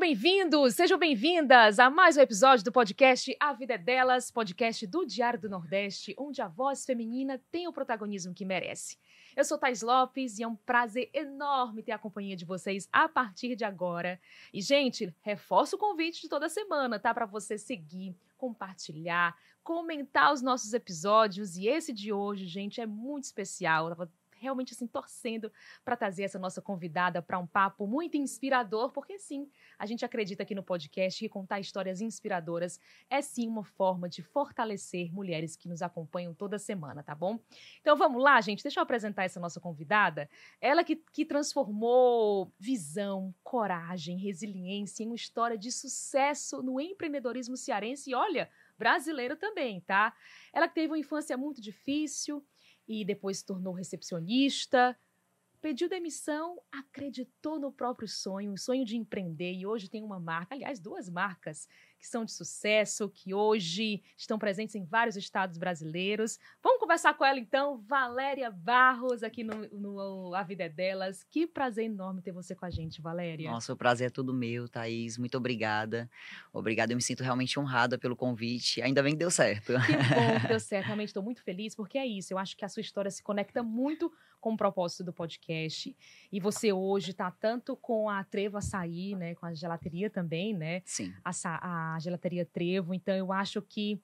bem-vindos, sejam bem-vindas a mais um episódio do podcast A Vida é Delas, podcast do Diário do Nordeste, onde a voz feminina tem o protagonismo que merece. Eu sou Thaís Lopes e é um prazer enorme ter a companhia de vocês a partir de agora. E, gente, reforço o convite de toda semana, tá? Para você seguir, compartilhar, comentar os nossos episódios. E esse de hoje, gente, é muito especial. Eu tava realmente, assim, torcendo para trazer essa nossa convidada para um papo muito inspirador, porque, sim, a gente acredita aqui no podcast que contar histórias inspiradoras é, sim, uma forma de fortalecer mulheres que nos acompanham toda semana, tá bom? Então, vamos lá, gente, deixa eu apresentar essa nossa convidada. Ela que transformou visão, coragem, resiliência em uma história de sucesso no empreendedorismo cearense e, olha, brasileiro também, tá? Ela que teve uma infância muito difícil e depois se tornou recepcionista, pediu demissão, acreditou no próprio sonho, o sonho de empreender, e hoje tem uma marca, aliás, duas marcas que são de sucesso, que hoje estão presentes em vários estados brasileiros. Vamos conversar com ela, então, Valéria Barros, aqui no A Vida é Delas. Que prazer enorme ter você com a gente, Valéria. Nossa, o prazer é todo meu, Thaís. Muito obrigada. Obrigada, eu me sinto realmente honrada pelo convite. Ainda bem que deu certo. Que bom que deu certo, realmente estou muito feliz, porque é isso, eu acho que a sua história se conecta muito com o propósito do podcast, e você hoje está tanto com a Trevo Açaí, né, com a gelateria também, né? Sim. A gelateria Trevo, então eu acho que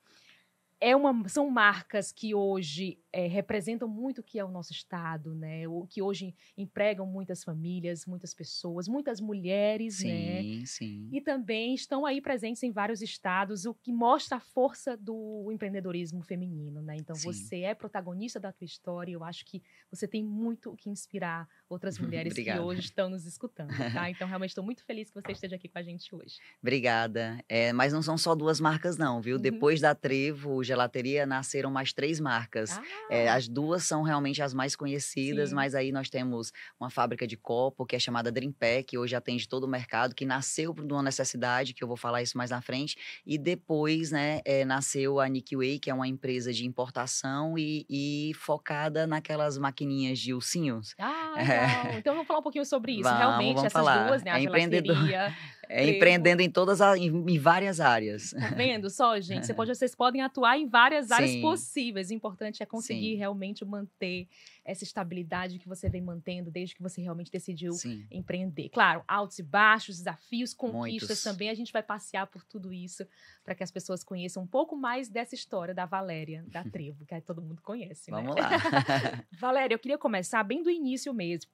são marcas que hoje representam muito o que é o nosso estado, né? O que hoje empregam muitas famílias, muitas pessoas, muitas mulheres, né? Sim, sim. E também estão aí presentes em vários estados, o que mostra a força do empreendedorismo feminino, né? Então, Sim. você é protagonista da tua história e eu acho que você tem muito o que inspirar outras mulheres que hoje estão nos escutando, tá? Então, realmente estou muito feliz que você esteja aqui com a gente hoje. Obrigada. Mas não são só duas marcas não, viu? Depois da Trevo Gelateria, nasceram mais 3 marcas. As duas são realmente as mais conhecidas, Sim. mas aí nós temos uma fábrica de copo, que é chamada Dream Pack, que hoje atende todo o mercado, que nasceu de uma necessidade, que eu vou falar isso mais na frente, e depois, né, nasceu a Nick Way, que é uma empresa de importação e focada naquelas maquininhas de ursinhos. Legal. Então vamos falar um pouquinho sobre isso. Realmente, Vamos essas falar. duas, né? A gelateria, Empreendendo em várias áreas. Tá vendo só, gente? Vocês podem atuar em várias áreas possíveis. O importante é conseguir realmente manter essa estabilidade que você vem mantendo desde que você realmente decidiu empreender. Claro, altos e baixos, desafios, conquistas também. A gente vai passear por tudo isso para que as pessoas conheçam um pouco mais dessa história da Valéria, da Trevo, que todo mundo conhece, né? Vamos lá. Valéria, eu queria começar bem do início mesmo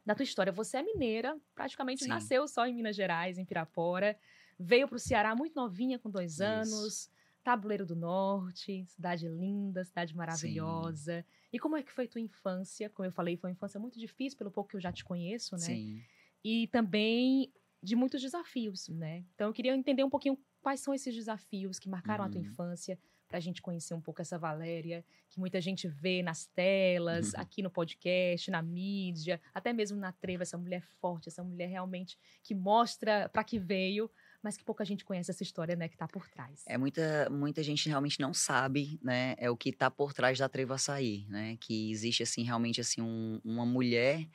da tua história. Você é mineira, praticamente nasceu só em Minas Gerais, em Pirapora. Veio para o Ceará muito novinha, com 2 anos. Tabuleiro do Norte, cidade linda, cidade maravilhosa. E como é que foi tua infância? Como eu falei, foi uma infância muito difícil, pelo pouco que eu já te conheço, né? Sim. E também de muitos desafios, né? Então eu queria entender um pouquinho quais são esses desafios que marcaram a tua infância, para a gente conhecer um pouco essa Valéria, que muita gente vê nas telas, aqui no podcast, na mídia, até mesmo na Trevo, essa mulher forte, essa mulher realmente que mostra para que veio, mas que pouca gente conhece essa história, né, que está por trás. Muita gente realmente não sabe, né, o que está por trás da Trevo Açaí, né, que existe, assim, realmente, assim, uma mulher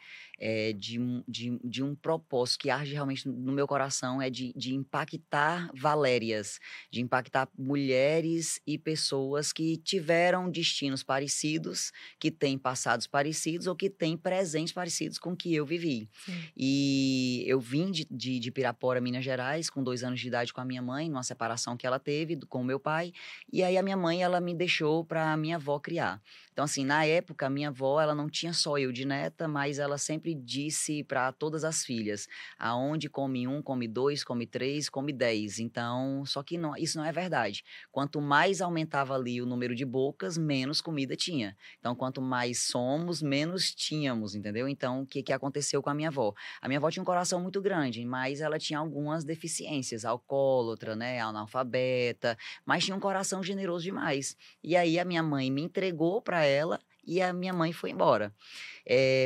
de um propósito que arde realmente no meu coração, de impactar Valérias, de impactar mulheres e pessoas que tiveram destinos parecidos, que têm passados parecidos ou que têm presentes parecidos com o que eu vivi. E eu vim de Pirapora, Minas Gerais, com 2 anos de idade com a minha mãe, numa separação que ela teve com o meu pai, e aí a minha mãe, ela me deixou para a minha avó criar. Então, assim, na época, a minha avó, ela não tinha só eu de neta, mas ela sempre disse para todas as filhas, aonde come 1, come 2, come 3, come 10. Então, só que isso não é verdade. Quanto mais aumentava ali o número de bocas, menos comida tinha. Então, quanto mais somos, menos tínhamos, entendeu? Então, o que aconteceu com a minha avó? A minha avó tinha um coração muito grande, mas ela tinha algumas deficiências, alcoólatra, né, analfabeta, mas tinha um coração generoso demais. E aí a minha mãe me entregou para ela e a minha mãe foi embora.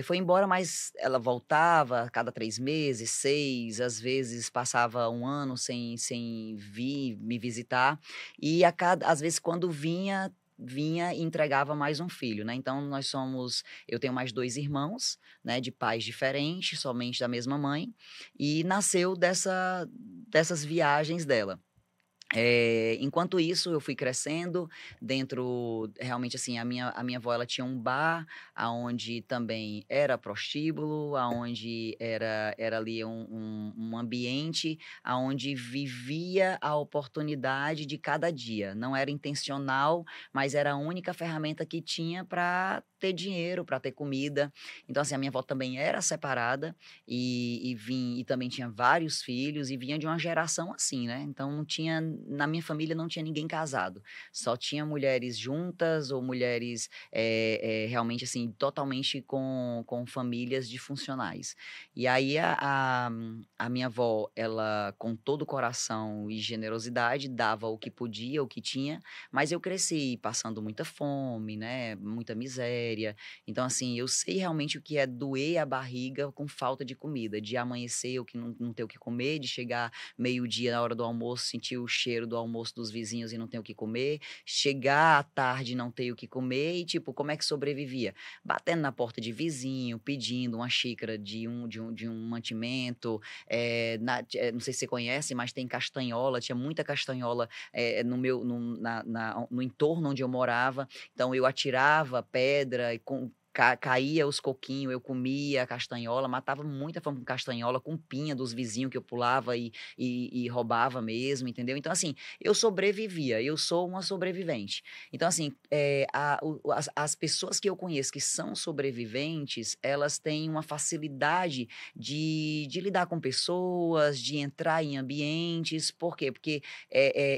Foi embora, mas ela voltava a cada 3 meses, 6, às vezes passava 1 ano sem vir me visitar. E às vezes quando vinha, vinha e entregava mais um filho, né? Então, eu tenho mais 2 irmãos, né, de pais diferentes, somente da mesma mãe, e nasceu dessas viagens dela. Enquanto isso, eu fui crescendo dentro, realmente assim, a minha avó, ela tinha um bar, aonde também era prostíbulo, aonde era ali um ambiente, aonde vivia a oportunidade de cada dia. Não era intencional, mas era a única ferramenta que tinha para ter dinheiro, para ter comida. Então, assim, a minha avó também era separada e também tinha vários filhos e vinha de uma geração assim, né? Então, na minha família não tinha ninguém casado, só tinha mulheres juntas ou mulheres realmente assim, totalmente com famílias disfuncionais. E aí a minha avó, ela com todo o coração e generosidade, dava o que podia, o que tinha, mas eu cresci passando muita fome, né, muita miséria. Então, assim, eu sei realmente o que é doer a barriga com falta de comida, de amanhecer eu que não ter o que comer, de chegar meio-dia na hora do almoço, sentir o cheiro do almoço dos vizinhos e não ter o que comer, chegar à tarde e não ter o que comer e, tipo, como é que sobrevivia? Batendo na porta de vizinho, pedindo uma xícara de um mantimento, não sei se você conhece, mas tem castanhola, tinha muita castanhola no entorno onde eu morava, então eu atirava pedra e caía os coquinhos, eu comia castanhola, matava muita fome com castanhola, com pinha dos vizinhos que eu pulava e roubava mesmo, entendeu? Então, assim, eu sobrevivia, eu sou uma sobrevivente. Então, assim, as pessoas que eu conheço que são sobreviventes, elas têm uma facilidade de lidar com pessoas, de entrar em ambientes. Por quê? Porque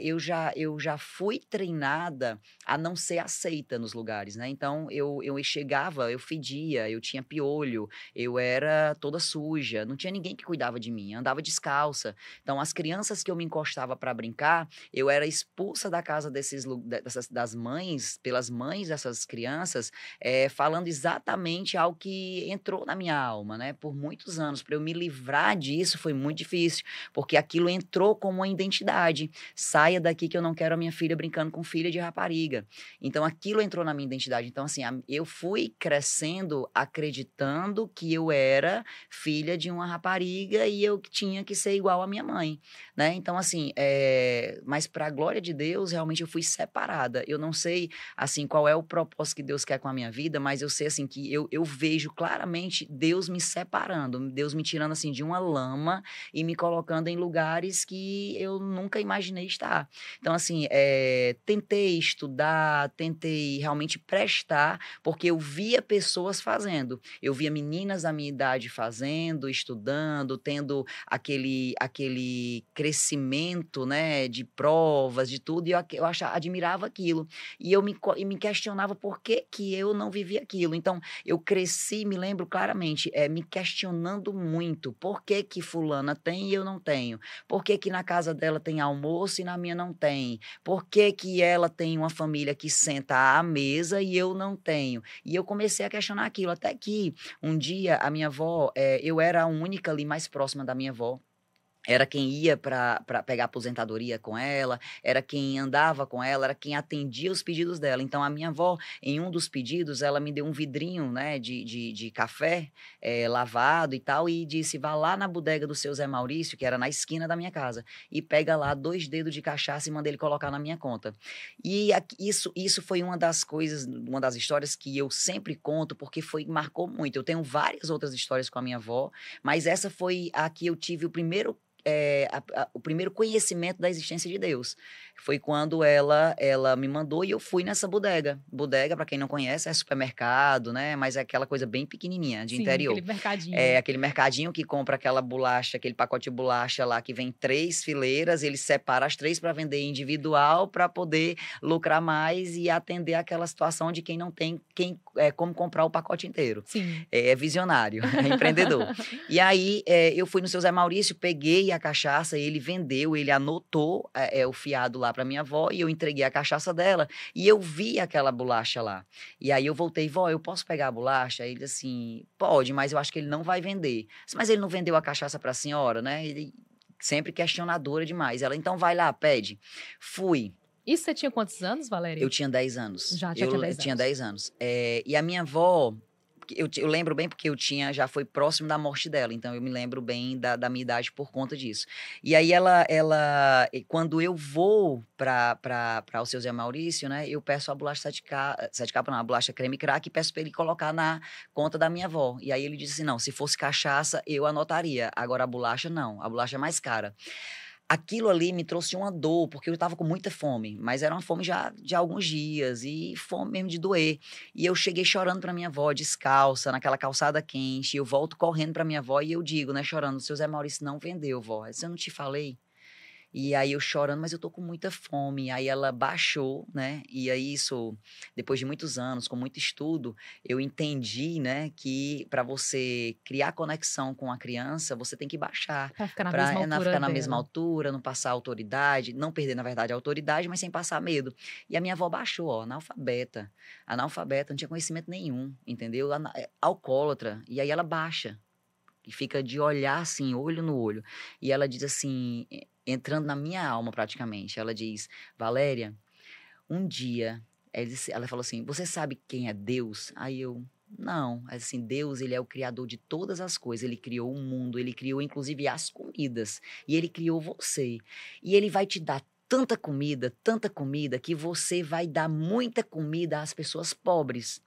eu já fui treinada a não ser aceita nos lugares, né? Então, eu chegava, eu fedia, eu tinha piolho, eu era toda suja, não tinha ninguém que cuidava de mim, andava descalça. Então, as crianças que eu me encostava para brincar, eu era expulsa da casa das mães, pelas mães dessas crianças, falando exatamente algo que entrou na minha alma, né? Por muitos anos, para eu me livrar disso foi muito difícil, porque aquilo entrou como uma identidade. Saia daqui que eu não quero a minha filha brincando com filha de rapariga. Então, aquilo entrou na minha identidade. Então, assim, eu fui crescendo acreditando que eu era filha de uma rapariga e eu tinha que ser igual à minha mãe, né? Então, assim, mas para a glória de Deus, realmente eu fui separada. Eu não sei, assim, qual é o propósito que Deus quer com a minha vida, mas eu sei, assim, que eu vejo claramente Deus me separando, Deus me tirando, assim, de uma lama e me colocando em lugares que eu nunca imaginei estar. Então, assim, tentei estudar, tentei realmente prestar, porque eu via pessoas fazendo. Eu via meninas da minha idade fazendo, estudando, tendo aquele crescimento, né, de provas, de tudo, e eu admirava aquilo. E eu me questionava por que que eu não vivia aquilo. Então, eu cresci, me lembro claramente, me questionando muito. Por que que fulana tem e eu não tenho? Por que que na casa dela tem almoço e na minha não tem? Por que que ela tem uma família que senta à mesa e eu não tenho? E eu comecei a questionar aquilo, até que um dia a minha avó, eu era a única ali mais próxima da minha avó. Era quem ia para pegar aposentadoria com ela, era quem andava com ela, era quem atendia os pedidos dela. Então, a minha avó, em um dos pedidos, ela me deu um vidrinho, né, de café lavado e tal, e disse: vá lá na bodega do seu Zé Maurício, que era na esquina da minha casa, e pega lá 2 dedos de cachaça e manda ele colocar na minha conta. E isso foi uma das coisas, uma das histórias que eu sempre conto, porque marcou muito. Eu tenho várias outras histórias com a minha avó, mas essa foi a que eu tive o primeiro conhecimento da existência de Deus. Foi quando ela me mandou e eu fui nessa bodega. Bodega, para quem não conhece, é supermercado, né? Mas é aquela coisa bem pequenininha, de Sim, interior. aquele mercadinho. É aquele mercadinho que compra aquela bolacha, aquele pacote de bolacha lá que vem 3 fileiras, ele separa as 3 para vender individual, para poder lucrar mais e atender aquela situação de quem não tem como comprar o pacote inteiro. Sim. É visionário, é empreendedor. E aí, eu fui no seu Zé Maurício, peguei a cachaça, ele vendeu, ele anotou o fiado lá para minha avó e eu entreguei a cachaça dela e eu vi aquela bolacha lá. E aí eu voltei: vó, eu posso pegar a bolacha? Ele assim: pode, mas eu acho que ele não vai vender. Mas ele não vendeu a cachaça para a senhora, né? Ele sempre questionadora demais. Ela: então vai lá, pede. Fui. Isso você tinha quantos anos, Valéria? Eu tinha 10 anos. Já tinha 10 Eu tinha anos. 10 anos. E a minha avó, eu lembro bem porque já foi próximo da morte dela, então eu me lembro bem da minha idade por conta disso. E aí quando eu vou para o seu Zé Maurício, né, eu peço a bolacha sete capa não, a bolacha creme crack e peço para ele colocar na conta da minha avó. E aí ele disse assim, não, se fosse cachaça eu anotaria, agora a bolacha não, a bolacha é mais cara. Aquilo ali me trouxe uma dor, porque eu estava com muita fome, mas era uma fome já de alguns dias, e fome mesmo de doer. E eu cheguei chorando para minha avó, descalça, naquela calçada quente, e eu volto correndo para minha avó e eu digo, né, chorando, o seu Zé Maurício não vendeu, vó. Eu não te falei? E aí eu chorando, mas eu tô com muita fome. Aí ela baixou, né? E aí isso, depois de muitos anos, com muito estudo, eu entendi, né, que para você criar conexão com a criança, você tem que baixar. Pra ficar na mesma altura Ficar na dela. mesma altura, não passar autoridade, não perder, na verdade, a autoridade, mas sem passar medo. E a minha avó baixou, ó, analfabeta. Analfabeta, não tinha conhecimento nenhum, entendeu? Alcoólatra. E aí ela baixa. E fica de olhar assim, olho no olho. E ela diz assim, entrando na minha alma praticamente, ela diz, Valéria, um dia, ela falou assim, você sabe quem é Deus? Aí eu, não. Assim, Deus, ele é o criador de todas as coisas, ele criou o mundo, ele criou inclusive as comidas, e ele criou você. E ele vai te dar tanta comida, que você vai dar muita comida às pessoas pobres.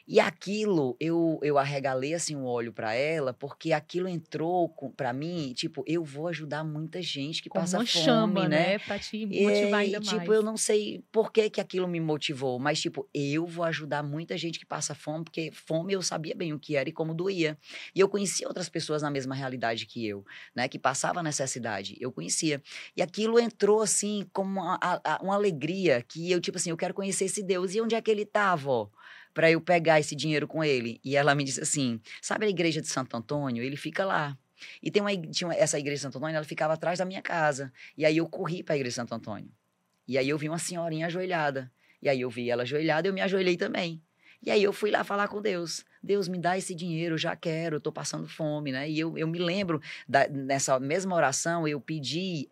E aquilo, eu arregalei assim o olho para ela, porque aquilo entrou para mim, tipo, eu vou ajudar muita gente que Como passa uma fome, chama, né? né? Pra te motivar ainda Tipo, mais. eu não sei por que que aquilo me motivou, mas tipo, eu vou ajudar muita gente que passa fome, porque fome eu sabia bem o que era e como doía. E eu conhecia outras pessoas na mesma realidade que eu, né? Que passavam necessidade, eu conhecia. E aquilo entrou assim como uma alegria, que eu tipo assim, eu quero conhecer esse Deus. E onde é que ele tá, vó? Para eu pegar esse dinheiro com ele. E ela me disse assim, sabe a igreja de Santo Antônio? Ele fica lá. E essa igreja de Santo Antônio, ela ficava atrás da minha casa. E aí eu corri para a igreja de Santo Antônio. E aí eu vi uma senhorinha ajoelhada. E aí eu vi ela ajoelhada, eu me ajoelhei também. E aí eu fui lá falar com Deus. Deus, me dá esse dinheiro, eu já quero, eu tô passando fome, né? E eu me lembro, nessa mesma oração, eu pedi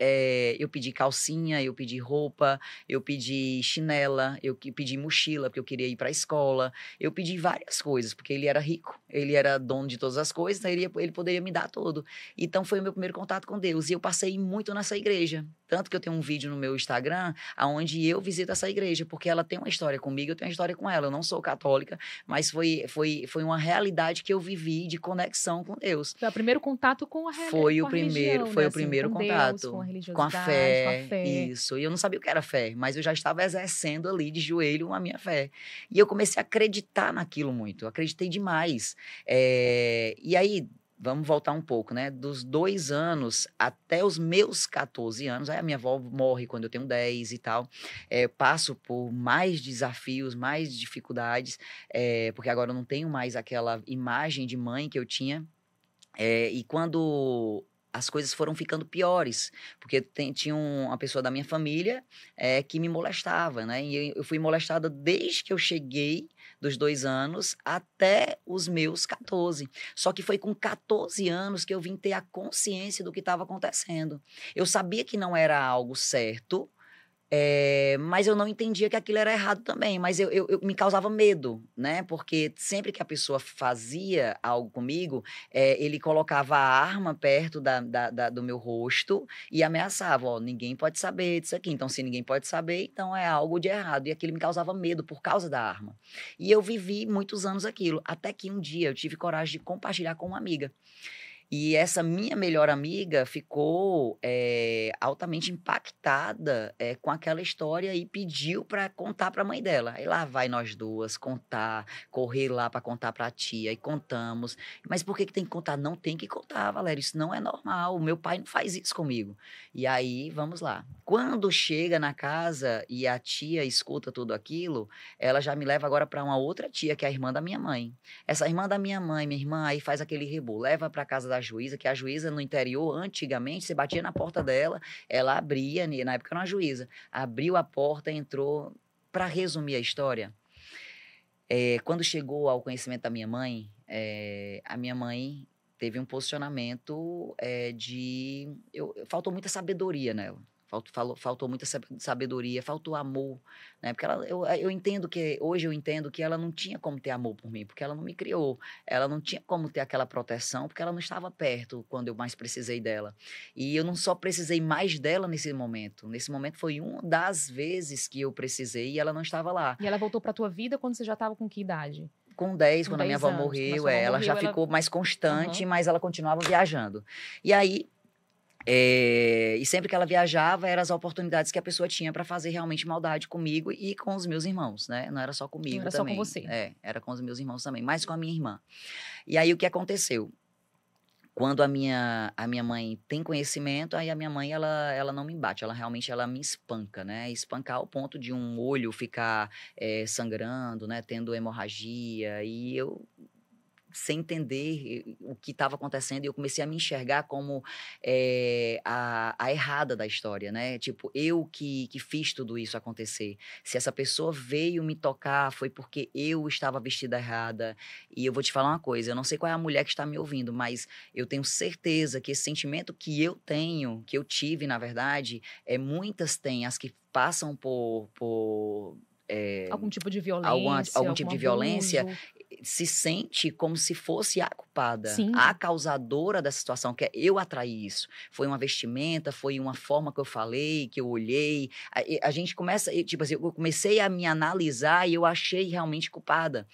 calcinha, eu pedi roupa, eu pedi chinela, eu pedi mochila, porque eu queria ir para a escola. Eu pedi várias coisas, porque ele era rico, ele era dono de todas as coisas, então ele poderia me dar tudo. Então foi o meu primeiro contato com Deus. E eu passei muito nessa igreja. Tanto que eu tenho um vídeo no meu Instagram, onde eu visito essa igreja, porque ela tem uma história comigo, eu tenho uma história com ela. Eu não sou católica, mas foi uma realidade que eu vivi de conexão com Deus. Foi o primeiro contato com a religião, Foi né? o Assim, primeiro com Deus, contato com a com a religiosidade, com a fé, fé. isso. E eu não sabia o que era fé, mas eu já estava exercendo ali de joelho a minha fé. E eu comecei a acreditar naquilo muito, eu acreditei demais. E aí, vamos voltar um pouco, né? Dos 2 anos até os meus 14 anos, aí a minha avó morre quando eu tenho 10 e tal. Passo por mais desafios, mais dificuldades, porque agora eu não tenho mais aquela imagem de mãe que eu tinha. E quando as coisas foram ficando piores, porque tinha uma pessoa da minha família que me molestava, né? E eu fui molestada desde que eu cheguei dos 2 anos até os meus 14. Só que foi com 14 anos que eu vim ter a consciência do que estava acontecendo. Eu sabia que não era algo certo, mas eu não entendia que aquilo era errado também, mas eu me causava medo, né? Porque sempre que a pessoa fazia algo comigo, ele colocava a arma perto do meu rosto e ameaçava, ó, ninguém pode saber disso aqui. Então, se ninguém pode saber, então é algo de errado. E aquilo me causava medo por causa da arma. E eu vivi muitos anos aquilo, até que um dia eu tive coragem de compartilhar com uma amiga. E essa minha melhor amiga ficou altamente impactada com aquela história e pediu para contar para a mãe dela. Aí lá vai nós duas contar, correr lá para contar para a tia e contamos. Mas por que tem que contar? Não tem que contar, Valéria, isso não é normal. O meu pai não faz isso comigo. E aí, vamos lá. Quando chega na casa e a tia escuta tudo aquilo, ela já me leva agora para uma outra tia, que é a irmã da minha mãe. Essa irmã da minha mãe, minha irmã, aí faz aquele rebu, leva para casa da juíza, que a juíza no interior, antigamente, você batia na porta dela, ela abria, na época era uma juíza, abriu a porta, entrou. Para resumir a história, quando chegou ao conhecimento da minha mãe, a minha mãe teve um posicionamento faltou muita sabedoria nela. Faltou muita sabedoria, faltou amor, né? Porque eu entendo que, hoje eu entendo que ela não tinha como ter amor por mim, porque ela não me criou. Ela não tinha como ter aquela proteção, porque ela não estava perto quando eu mais precisei dela. E eu não só precisei mais dela nesse momento. Nesse momento foi uma das vezes que eu precisei e ela não estava lá. E ela voltou pra tua vida quando você já estava com que idade? Com 10, Com quando a minha 10 avó anos. Quando a morreu, sua avó ela morreu, já ela... ficou mais constante, Aham. mas ela continuava viajando. E aí, e sempre que ela viajava, eram as oportunidades que a pessoa tinha para fazer realmente maldade comigo e com os meus irmãos, né? Não era só Não comigo era só com também. você. Era com os meus irmãos também, mas com a minha irmã. E aí, o que aconteceu? Quando a minha mãe tem conhecimento, aí a minha mãe, ela não me bate, ela me espanca, né? Espancar ao ponto de um olho ficar sangrando, né? Tendo hemorragia, e eu sem entender o que estava acontecendo, e eu comecei a me enxergar como a errada da história, né? Tipo, eu que fiz tudo isso acontecer. Se essa pessoa veio me tocar, foi porque eu estava vestida errada. E eu vou te falar uma coisa, eu não sei qual é a mulher que está me ouvindo, mas eu tenho certeza que esse sentimento que eu tenho, que eu tive, na verdade, muitas têm, as que passam por Algum tipo de algum violência, tipo algum de violência, abuso. se sente como se fosse a culpada, Sim. a causadora dessa situação, que eu atraí isso. Foi uma vestimenta, foi uma forma que eu falei, que eu olhei. A gente começa, tipo assim, eu comecei a me analisar e eu achei realmente culpada.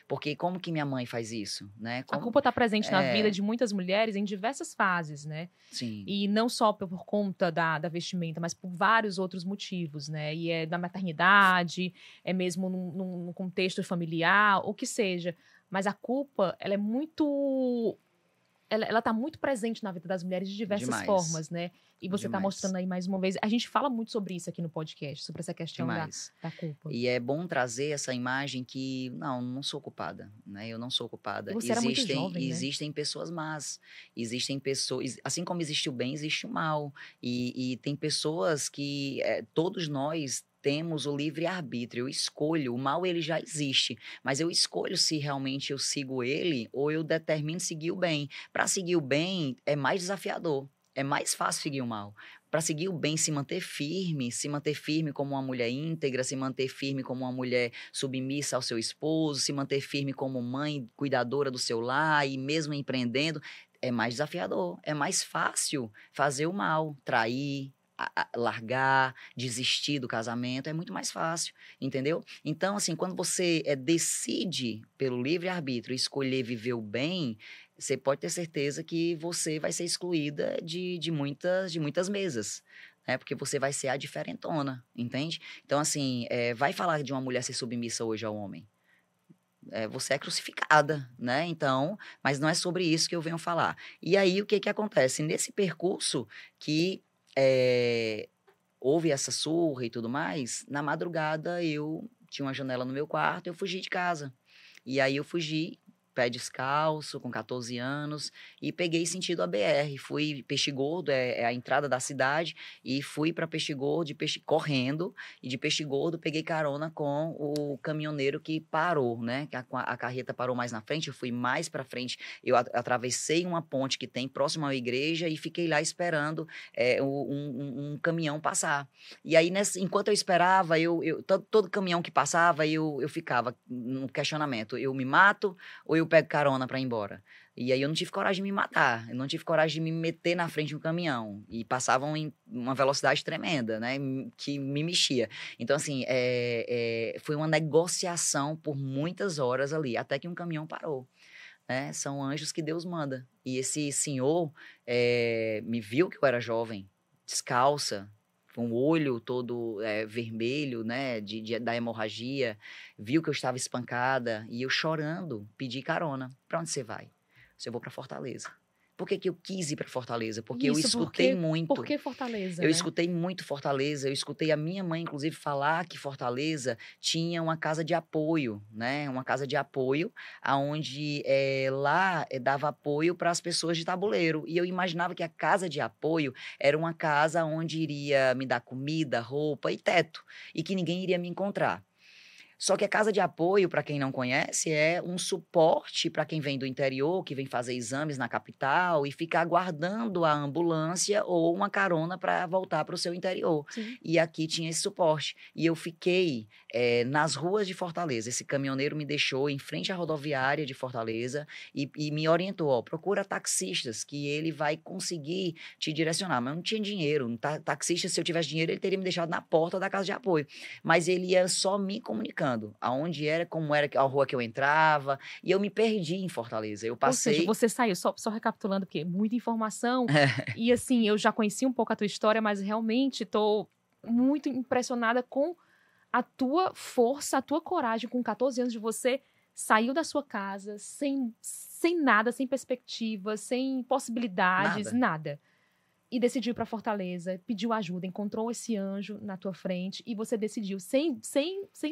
Porque como que minha mãe faz isso, né? A culpa está presente na vida É, de muitas mulheres em diversas fases, né? sim, E não só por conta da vestimenta, mas por vários outros motivos, né? E é da maternidade, é mesmo num contexto familiar, o que seja. Mas a culpa, ela é muito... Ela tá muito presente na vida das mulheres de diversas demais, formas, né? E você tá demais, mostrando aí mais uma vez. A gente fala muito sobre isso aqui no podcast, sobre essa questão demais. da culpa. E é bom trazer essa imagem que, não sou culpada, né? Eu não sou E culpada. você era muito jovem, né? Existem pessoas más, existem pessoas, assim como existe o bem, existe o mal. E tem pessoas que, todos nós temos o livre-arbítrio, eu escolho, o mal ele já existe, mas eu escolho se realmente eu sigo ele ou eu determino seguir o bem. Para seguir o bem é mais desafiador. É mais fácil seguir o mal. Para seguir o bem, se manter firme como uma mulher íntegra, se manter firme como uma mulher submissa ao seu esposo, se manter firme como mãe cuidadora do seu lar e mesmo empreendendo, é mais desafiador, é mais fácil fazer o mal, trair, largar, desistir do casamento, é muito mais fácil, entendeu? Então, assim, quando você decide pelo livre-arbítrio escolher viver o bem, você pode ter certeza que você vai ser excluída de muitas mesas, né? Porque você vai ser a diferentona, entende? Então, assim, vai falar de uma mulher ser submissa hoje ao homem. Você é crucificada, né? Então, mas não é sobre isso que eu venho falar. E aí, o que que acontece? Nesse percurso que houve essa surra e tudo mais, na madrugada eu tinha uma janela no meu quarto, eu fugi de casa. E aí eu fugi, pé descalço, com 14 anos, e peguei sentido a BR. Fui Peixe Gordo, é a entrada da cidade, e fui para Peixe Gordo, correndo, e de Peixe Gordo peguei carona com o caminhoneiro que parou, né? Que a carreta parou mais na frente, eu fui mais para frente, eu atravessei uma ponte que tem próximo à igreja e fiquei lá esperando um caminhão passar. E aí, enquanto eu esperava, todo caminhão que passava, eu ficava no questionamento, eu me mato ou eu pego carona para ir embora? E aí eu não tive coragem de me matar, eu não tive coragem de me meter na frente de um caminhão. E passavam em uma velocidade tremenda, né? Que me mexia. Então, assim, foi uma negociação por muitas horas ali, até que um caminhão parou. Né? São anjos que Deus manda. E esse senhor me viu que eu era jovem, descalça, com o olho todo vermelho, né, da hemorragia, viu que eu estava espancada e eu chorando, pedi carona. Para onde você vai? Eu vou para Fortaleza. Por que que eu quis ir para Fortaleza? Porque eu Isso, escutei muito. Por que Fortaleza, Eu né? escutei muito Fortaleza, eu escutei a minha mãe, inclusive, falar que Fortaleza tinha uma casa de apoio, né? Uma casa de apoio, onde lá dava apoio para as pessoas de tabuleiro. E eu imaginava que a casa de apoio era uma casa onde iria me dar comida, roupa e teto, e que ninguém iria me encontrar. Só que a casa de apoio, para quem não conhece, é um suporte para quem vem do interior, que vem fazer exames na capital e fica aguardando a ambulância ou uma carona para voltar para o seu interior. Sim. E aqui tinha esse suporte. E eu fiquei nas ruas de Fortaleza. Esse caminhoneiro me deixou em frente à rodoviária de Fortaleza e me orientou, ó, procura taxistas, que ele vai conseguir te direcionar. Mas eu não tinha dinheiro. Um taxista, se eu tivesse dinheiro, ele teria me deixado na porta da casa de apoio. Mas ele ia só me comunicando aonde era, como era a rua que eu entrava, e eu me perdi em Fortaleza. Eu passei... Ou seja, você saiu, só recapitulando, porque muita informação, e assim, eu já conheci um pouco a tua história, mas realmente tô muito impressionada com a tua força, a tua coragem, com 14 anos de você saiu da sua casa, sem nada, sem perspectiva, sem possibilidades, nada. E decidiu ir para Fortaleza, pediu ajuda, encontrou esse anjo na tua frente e você decidiu, sem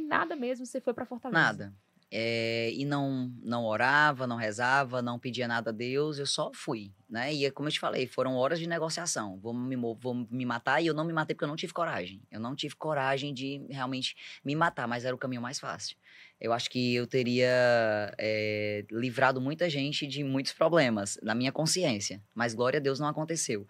nada mesmo, você foi para Fortaleza. Nada. E não orava, não rezava, não pedia nada a Deus, eu só fui, né? E como eu te falei, foram horas de negociação. Vou me matar, e eu não me matei porque eu não tive coragem. Eu não tive coragem de realmente me matar, mas era o caminho mais fácil. Eu acho que eu teria livrado muita gente de muitos problemas, na minha consciência. Mas glória a Deus não aconteceu.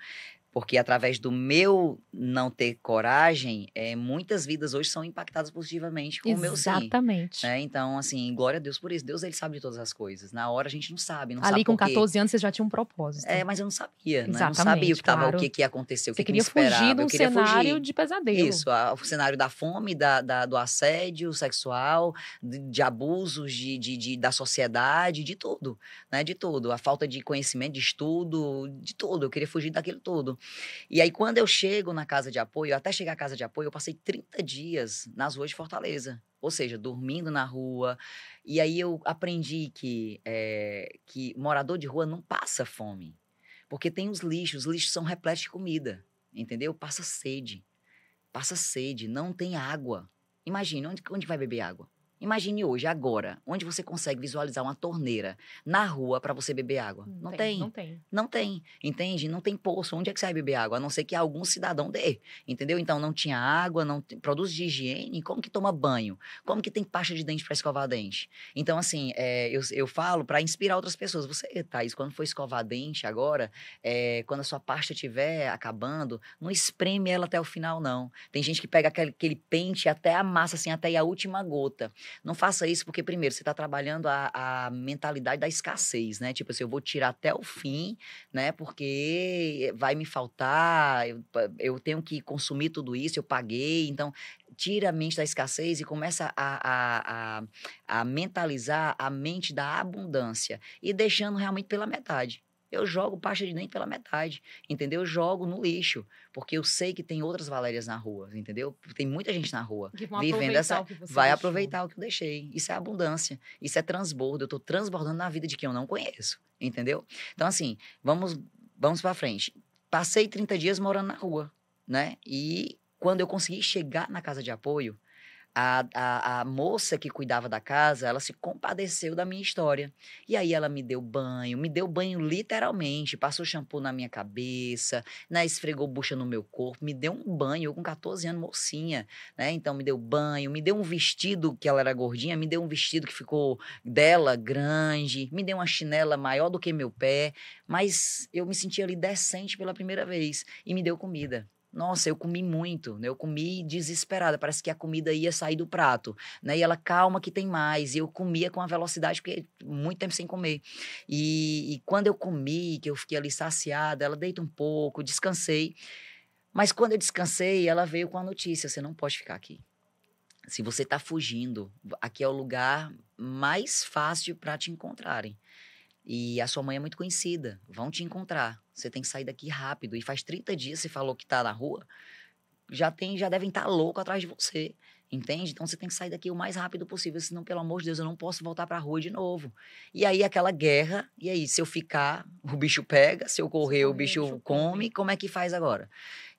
Porque através do meu não ter coragem, muitas vidas hoje são impactadas positivamente com o meu sim. Exatamente. Né? Então, assim, glória a Deus por isso. Deus, ele sabe de todas as coisas. Na hora a gente não sabe, não Ali sabe com por quê. 14 anos você já tinha um propósito. Mas eu não sabia, né? Exatamente, Não sabia claro. o que ia acontecer, o você que me esperava. Fugir de um cenário fugir. de pesadelo. Isso, o cenário da fome, do assédio sexual, de abusos da sociedade, de tudo, né? De tudo. A falta de conhecimento, de estudo, de tudo. Eu queria fugir daquilo tudo. E aí, quando eu chego na casa de apoio, até chegar à casa de apoio, eu passei 30 dias nas ruas de Fortaleza. Ou seja, dormindo na rua. E aí eu aprendi que morador de rua não passa fome. Porque tem os lixos são repletos de comida, entendeu? Passa sede, não tem água. Imagine, onde vai beber água? Imagine hoje, agora, onde você consegue visualizar uma torneira na rua para você beber água? Não tem, entende? Não tem poço. Onde é que você vai beber água? A não ser que algum cidadão dê, entendeu? Então, não tinha água, não tem produtos de higiene. Como que toma banho? Como que tem pasta de dente para escovar dente? Então, assim, eu falo para inspirar outras pessoas. Você, Thaís, quando for escovar dente agora, quando a sua pasta estiver acabando, não espreme ela até o final, não. Tem gente que pega aquele pente até a massa, assim, até a última gota. Não faça isso porque, primeiro, você está trabalhando a mentalidade da escassez, né? Tipo assim, eu vou tirar até o fim, né? Porque vai me faltar, eu tenho que consumir tudo isso, eu paguei. Então, tira a mente da escassez e começa a mentalizar a mente da abundância e deixando realmente pela metade. Eu jogo pasta de dente pela metade, entendeu? Eu jogo no lixo, porque eu sei que tem outras Valérias na rua, entendeu? Tem muita gente na rua vivendo essa... Vai aproveitar o que eu deixei. Isso é abundância, isso é transbordo. Eu tô transbordando na vida de quem eu não conheço, entendeu? Então, assim, vamos pra frente. Passei 30 dias morando na rua, né? E quando eu consegui chegar na casa de apoio, a moça que cuidava da casa, ela se compadeceu da minha história. E aí ela me deu banho literalmente, passou shampoo na minha cabeça, né, esfregou bucha no meu corpo, me deu um banho, eu com 14 anos, mocinha, né, então me deu banho, me deu um vestido, que ela era gordinha, me deu um vestido que ficou dela grande, me deu uma chinela maior do que meu pé, mas eu me senti ali decente pela primeira vez, e me deu comida. Nossa, eu comi muito, né? Eu comi desesperada, parece que a comida ia sair do prato, né? E ela, calma que tem mais, e eu comia com a velocidade, porque muito tempo sem comer. E quando eu comi, que eu fiquei ali saciada, ela deita um pouco, descansei. Mas quando eu descansei, ela veio com a notícia, você não pode ficar aqui. Se você tá fugindo, aqui é o lugar mais fácil para te encontrarem. E a sua mãe é muito conhecida, vão te encontrar. Você tem que sair daqui rápido. E faz 30 dias você falou que tá na rua, já devem estar loucos atrás de você, entende? Então você tem que sair daqui o mais rápido possível, senão, pelo amor de Deus, eu não posso voltar pra rua de novo. E aí aquela guerra, e aí, se eu ficar, o bicho pega, se eu correr, o bicho come, como é que faz agora?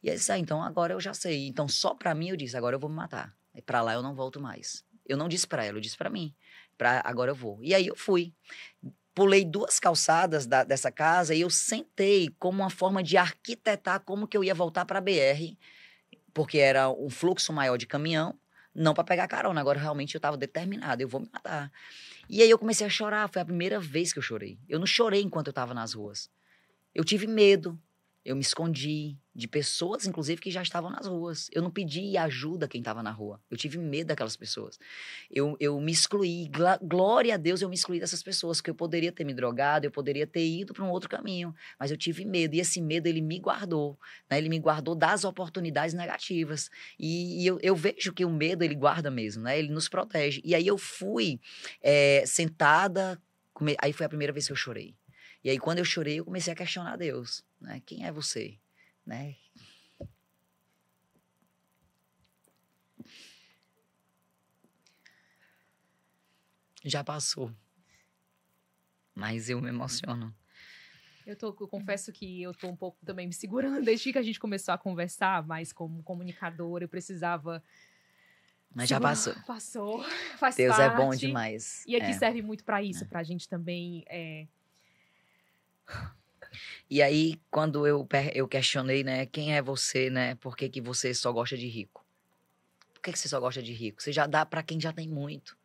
E aí, então agora eu já sei. Então só pra mim eu disse, agora eu vou me matar. E pra lá eu não volto mais. Eu não disse pra ela, eu disse pra mim. Agora eu vou. E aí eu fui. Pulei 2 calçadas dessa casa e eu sentei como uma forma de arquitetar como que eu ia voltar para a BR, porque era um fluxo maior de caminhão, não para pegar carona. Agora, realmente, eu estava determinada, eu vou me matar. E aí eu comecei a chorar, foi a primeira vez que eu chorei. Eu não chorei enquanto eu estava nas ruas. Eu tive medo, eu me escondi de pessoas, inclusive, que já estavam nas ruas. Eu não pedi ajuda a quem estava na rua. Eu tive medo daquelas pessoas. Eu me excluí. Glória a Deus, eu me excluí dessas pessoas, porque eu poderia ter me drogado, eu poderia ter ido para um outro caminho. Mas eu tive medo, e esse medo, ele me guardou. Né? Ele me guardou das oportunidades negativas. E eu vejo que o medo, ele guarda mesmo, né? Ele nos protege. E aí eu fui sentada, aí foi a primeira vez que eu chorei. E aí, quando eu chorei, eu comecei a questionar Deus, né? Quem é você? Né? Já passou. Mas eu me emociono. Eu confesso que eu tô um pouco também me segurando desde que a gente começou a conversar, mas como comunicadora eu precisava... Mas já passou. Passou, faz Deus parte. é bom demais. E aqui serve muito para isso, pra gente também... E aí, quando eu questionei, né? Quem é você, né? Por que você só gosta de rico? Por que você só gosta de rico? Você já dá para quem já tem muito.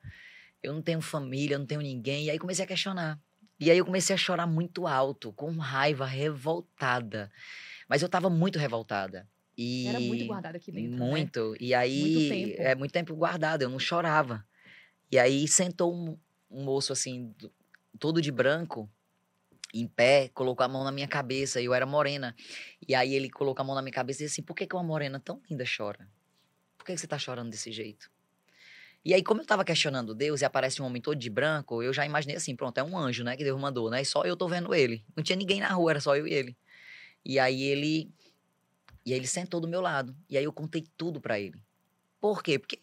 Eu não tenho família, eu não tenho ninguém. E aí comecei a questionar. E aí eu comecei a chorar muito alto, com raiva, revoltada. Mas eu tava muito revoltada. Era muito guardada aqui dentro, muito. né? E aí, muito tempo. muito tempo guardado, eu não chorava. E aí sentou um moço assim, todo de branco, em pé, colocou a mão na minha cabeça, e eu era morena. E aí ele colocou a mão na minha cabeça e disse assim, por que uma morena tão linda chora? Por que você tá chorando desse jeito? E aí, como eu tava questionando Deus e aparece um homem todo de branco, eu já imaginei assim, pronto, é um anjo, né, que Deus mandou, né? E só eu tô vendo ele. Não tinha ninguém na rua, era só eu e ele. E aí ele sentou do meu lado. E aí eu contei tudo pra ele. Por quê? Porque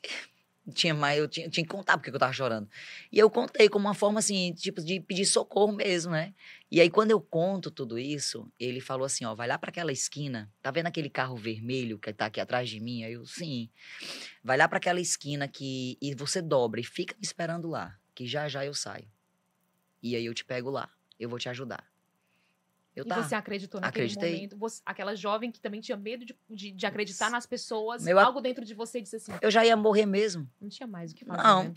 eu tinha que contar porque eu tava chorando. E eu contei como uma forma, assim, tipo, de pedir socorro mesmo, né? E aí, quando eu conto tudo isso, ele falou assim, ó, vai lá pra aquela esquina, tá vendo aquele carro vermelho que tá aqui atrás de mim? Aí eu, sim. Vai lá pra aquela esquina e você dobra e fica me esperando lá, que já já eu saio. E aí eu te pego lá, eu vou te ajudar. E você acreditou naquele acreditei. momento? Aquela jovem que também tinha medo de acreditar nas pessoas, Eu, algo dentro de você disse assim... Eu já ia morrer mesmo. Não tinha mais o que fazer, Não, né?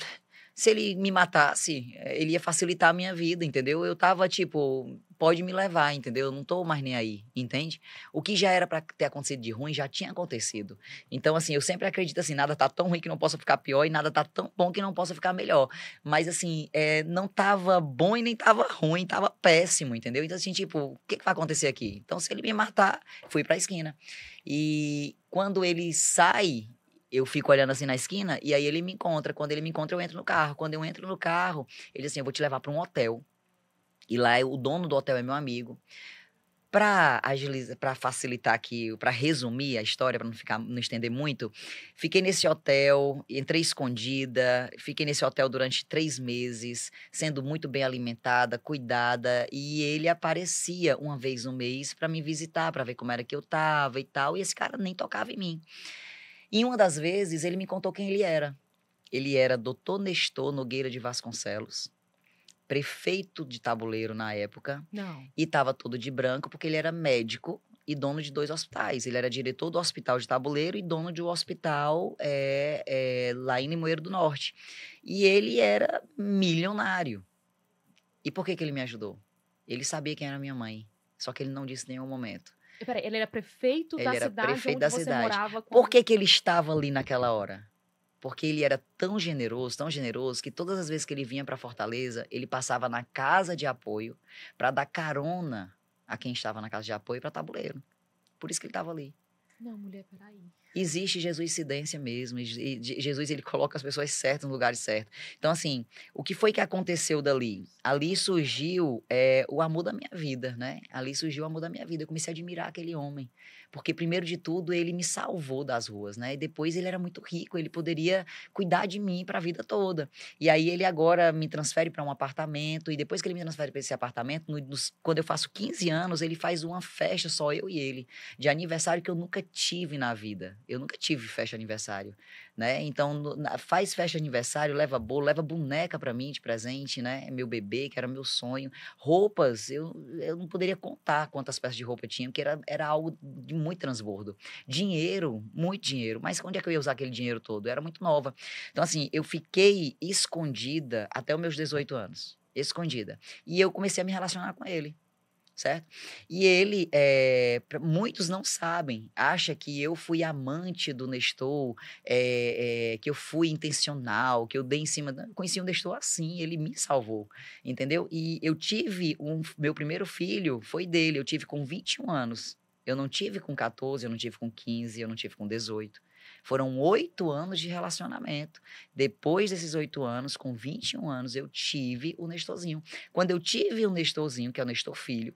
Se ele me matasse, ele ia facilitar a minha vida, entendeu? Eu tava tipo, pode me levar, entendeu? Eu não tô mais nem aí, entende? O que já era pra ter acontecido de ruim já tinha acontecido. Então, assim, eu sempre acredito assim, nada tá tão ruim que não possa ficar pior e nada tá tão bom que não possa ficar melhor. Mas, assim, não tava bom e nem tava ruim, tava péssimo, entendeu? Então, assim, tipo, o que vai acontecer aqui? Então, se ele me matar, fui pra esquina. E quando ele sai, eu fico olhando assim na esquina e aí ele me encontra. Quando ele me encontra, eu entro no carro. Quando eu entro no carro, ele diz assim, eu vou te levar para um hotel. E lá o dono do hotel é meu amigo. Para agilizar, para facilitar aqui, para resumir a história, para não estender muito, fiquei nesse hotel, entrei escondida, fiquei nesse hotel durante 3 meses, sendo muito bem alimentada, cuidada, e ele aparecia uma vez no mês para me visitar, para ver como era que eu tava e tal, e esse cara nem tocava em mim. E uma das vezes ele me contou quem ele era. Ele era Dr. Nestor Nogueira de Vasconcelos, prefeito de Tabuleiro na época. Não. E estava todo de branco porque ele era médico e dono de 2 hospitais. Ele era diretor do hospital de Tabuleiro e dono de um hospital lá em Limoeiro do Norte. E ele era milionário. E por que ele me ajudou? Ele sabia quem era minha mãe, só que ele não disse em nenhum momento. Peraí, ele era prefeito da cidade onde você morava? Por que ele estava ali naquela hora? Porque ele era tão generoso, que todas as vezes que ele vinha para Fortaleza, ele passava na casa de apoio para dar carona a quem estava na casa de apoio para Tabuleiro. Por isso que ele estava ali. Não, mulher, peraí. Existe jesuicidência mesmo. Jesus, ele coloca as pessoas certas no lugar certo. Então, assim, o que foi que aconteceu dali? Ali surgiu o amor da minha vida, né? Ali surgiu o amor da minha vida. Eu comecei a admirar aquele homem. Porque, primeiro de tudo, ele me salvou das ruas, né? E depois ele era muito rico, ele poderia cuidar de mim para a vida toda. E aí ele agora me transfere para um apartamento. E depois que ele me transfere para esse apartamento, quando eu faço 15 anos, ele faz uma festa, só eu e ele, de aniversário que eu nunca tive na vida. Eu nunca tive festa de aniversário, né? Então, faz festa de aniversário, leva bolo, leva boneca para mim de presente, né? Meu bebê, que era meu sonho. Roupas, eu não poderia contar quantas peças de roupa eu tinha, porque era algo de muito transbordo. Dinheiro, muito dinheiro. Mas onde é que eu ia usar aquele dinheiro todo? Eu era muito nova. Então, assim, eu fiquei escondida até os meus 18 anos. Escondida. E eu comecei a me relacionar com ele. Certo? E ele, muitos não sabem, acha que eu fui amante do Nestor, que eu fui intencional, que eu dei em cima, conheci o Nestor assim, ele me salvou, entendeu? E eu tive, meu primeiro filho foi dele, eu tive com 21 anos, eu não tive com 14, eu não tive com 15, eu não tive com 18. Foram 8 anos de relacionamento. Depois desses 8 anos, com 21 anos, eu tive o Nestorzinho. Quando eu tive o Nestorzinho, que é o Nestor Filho,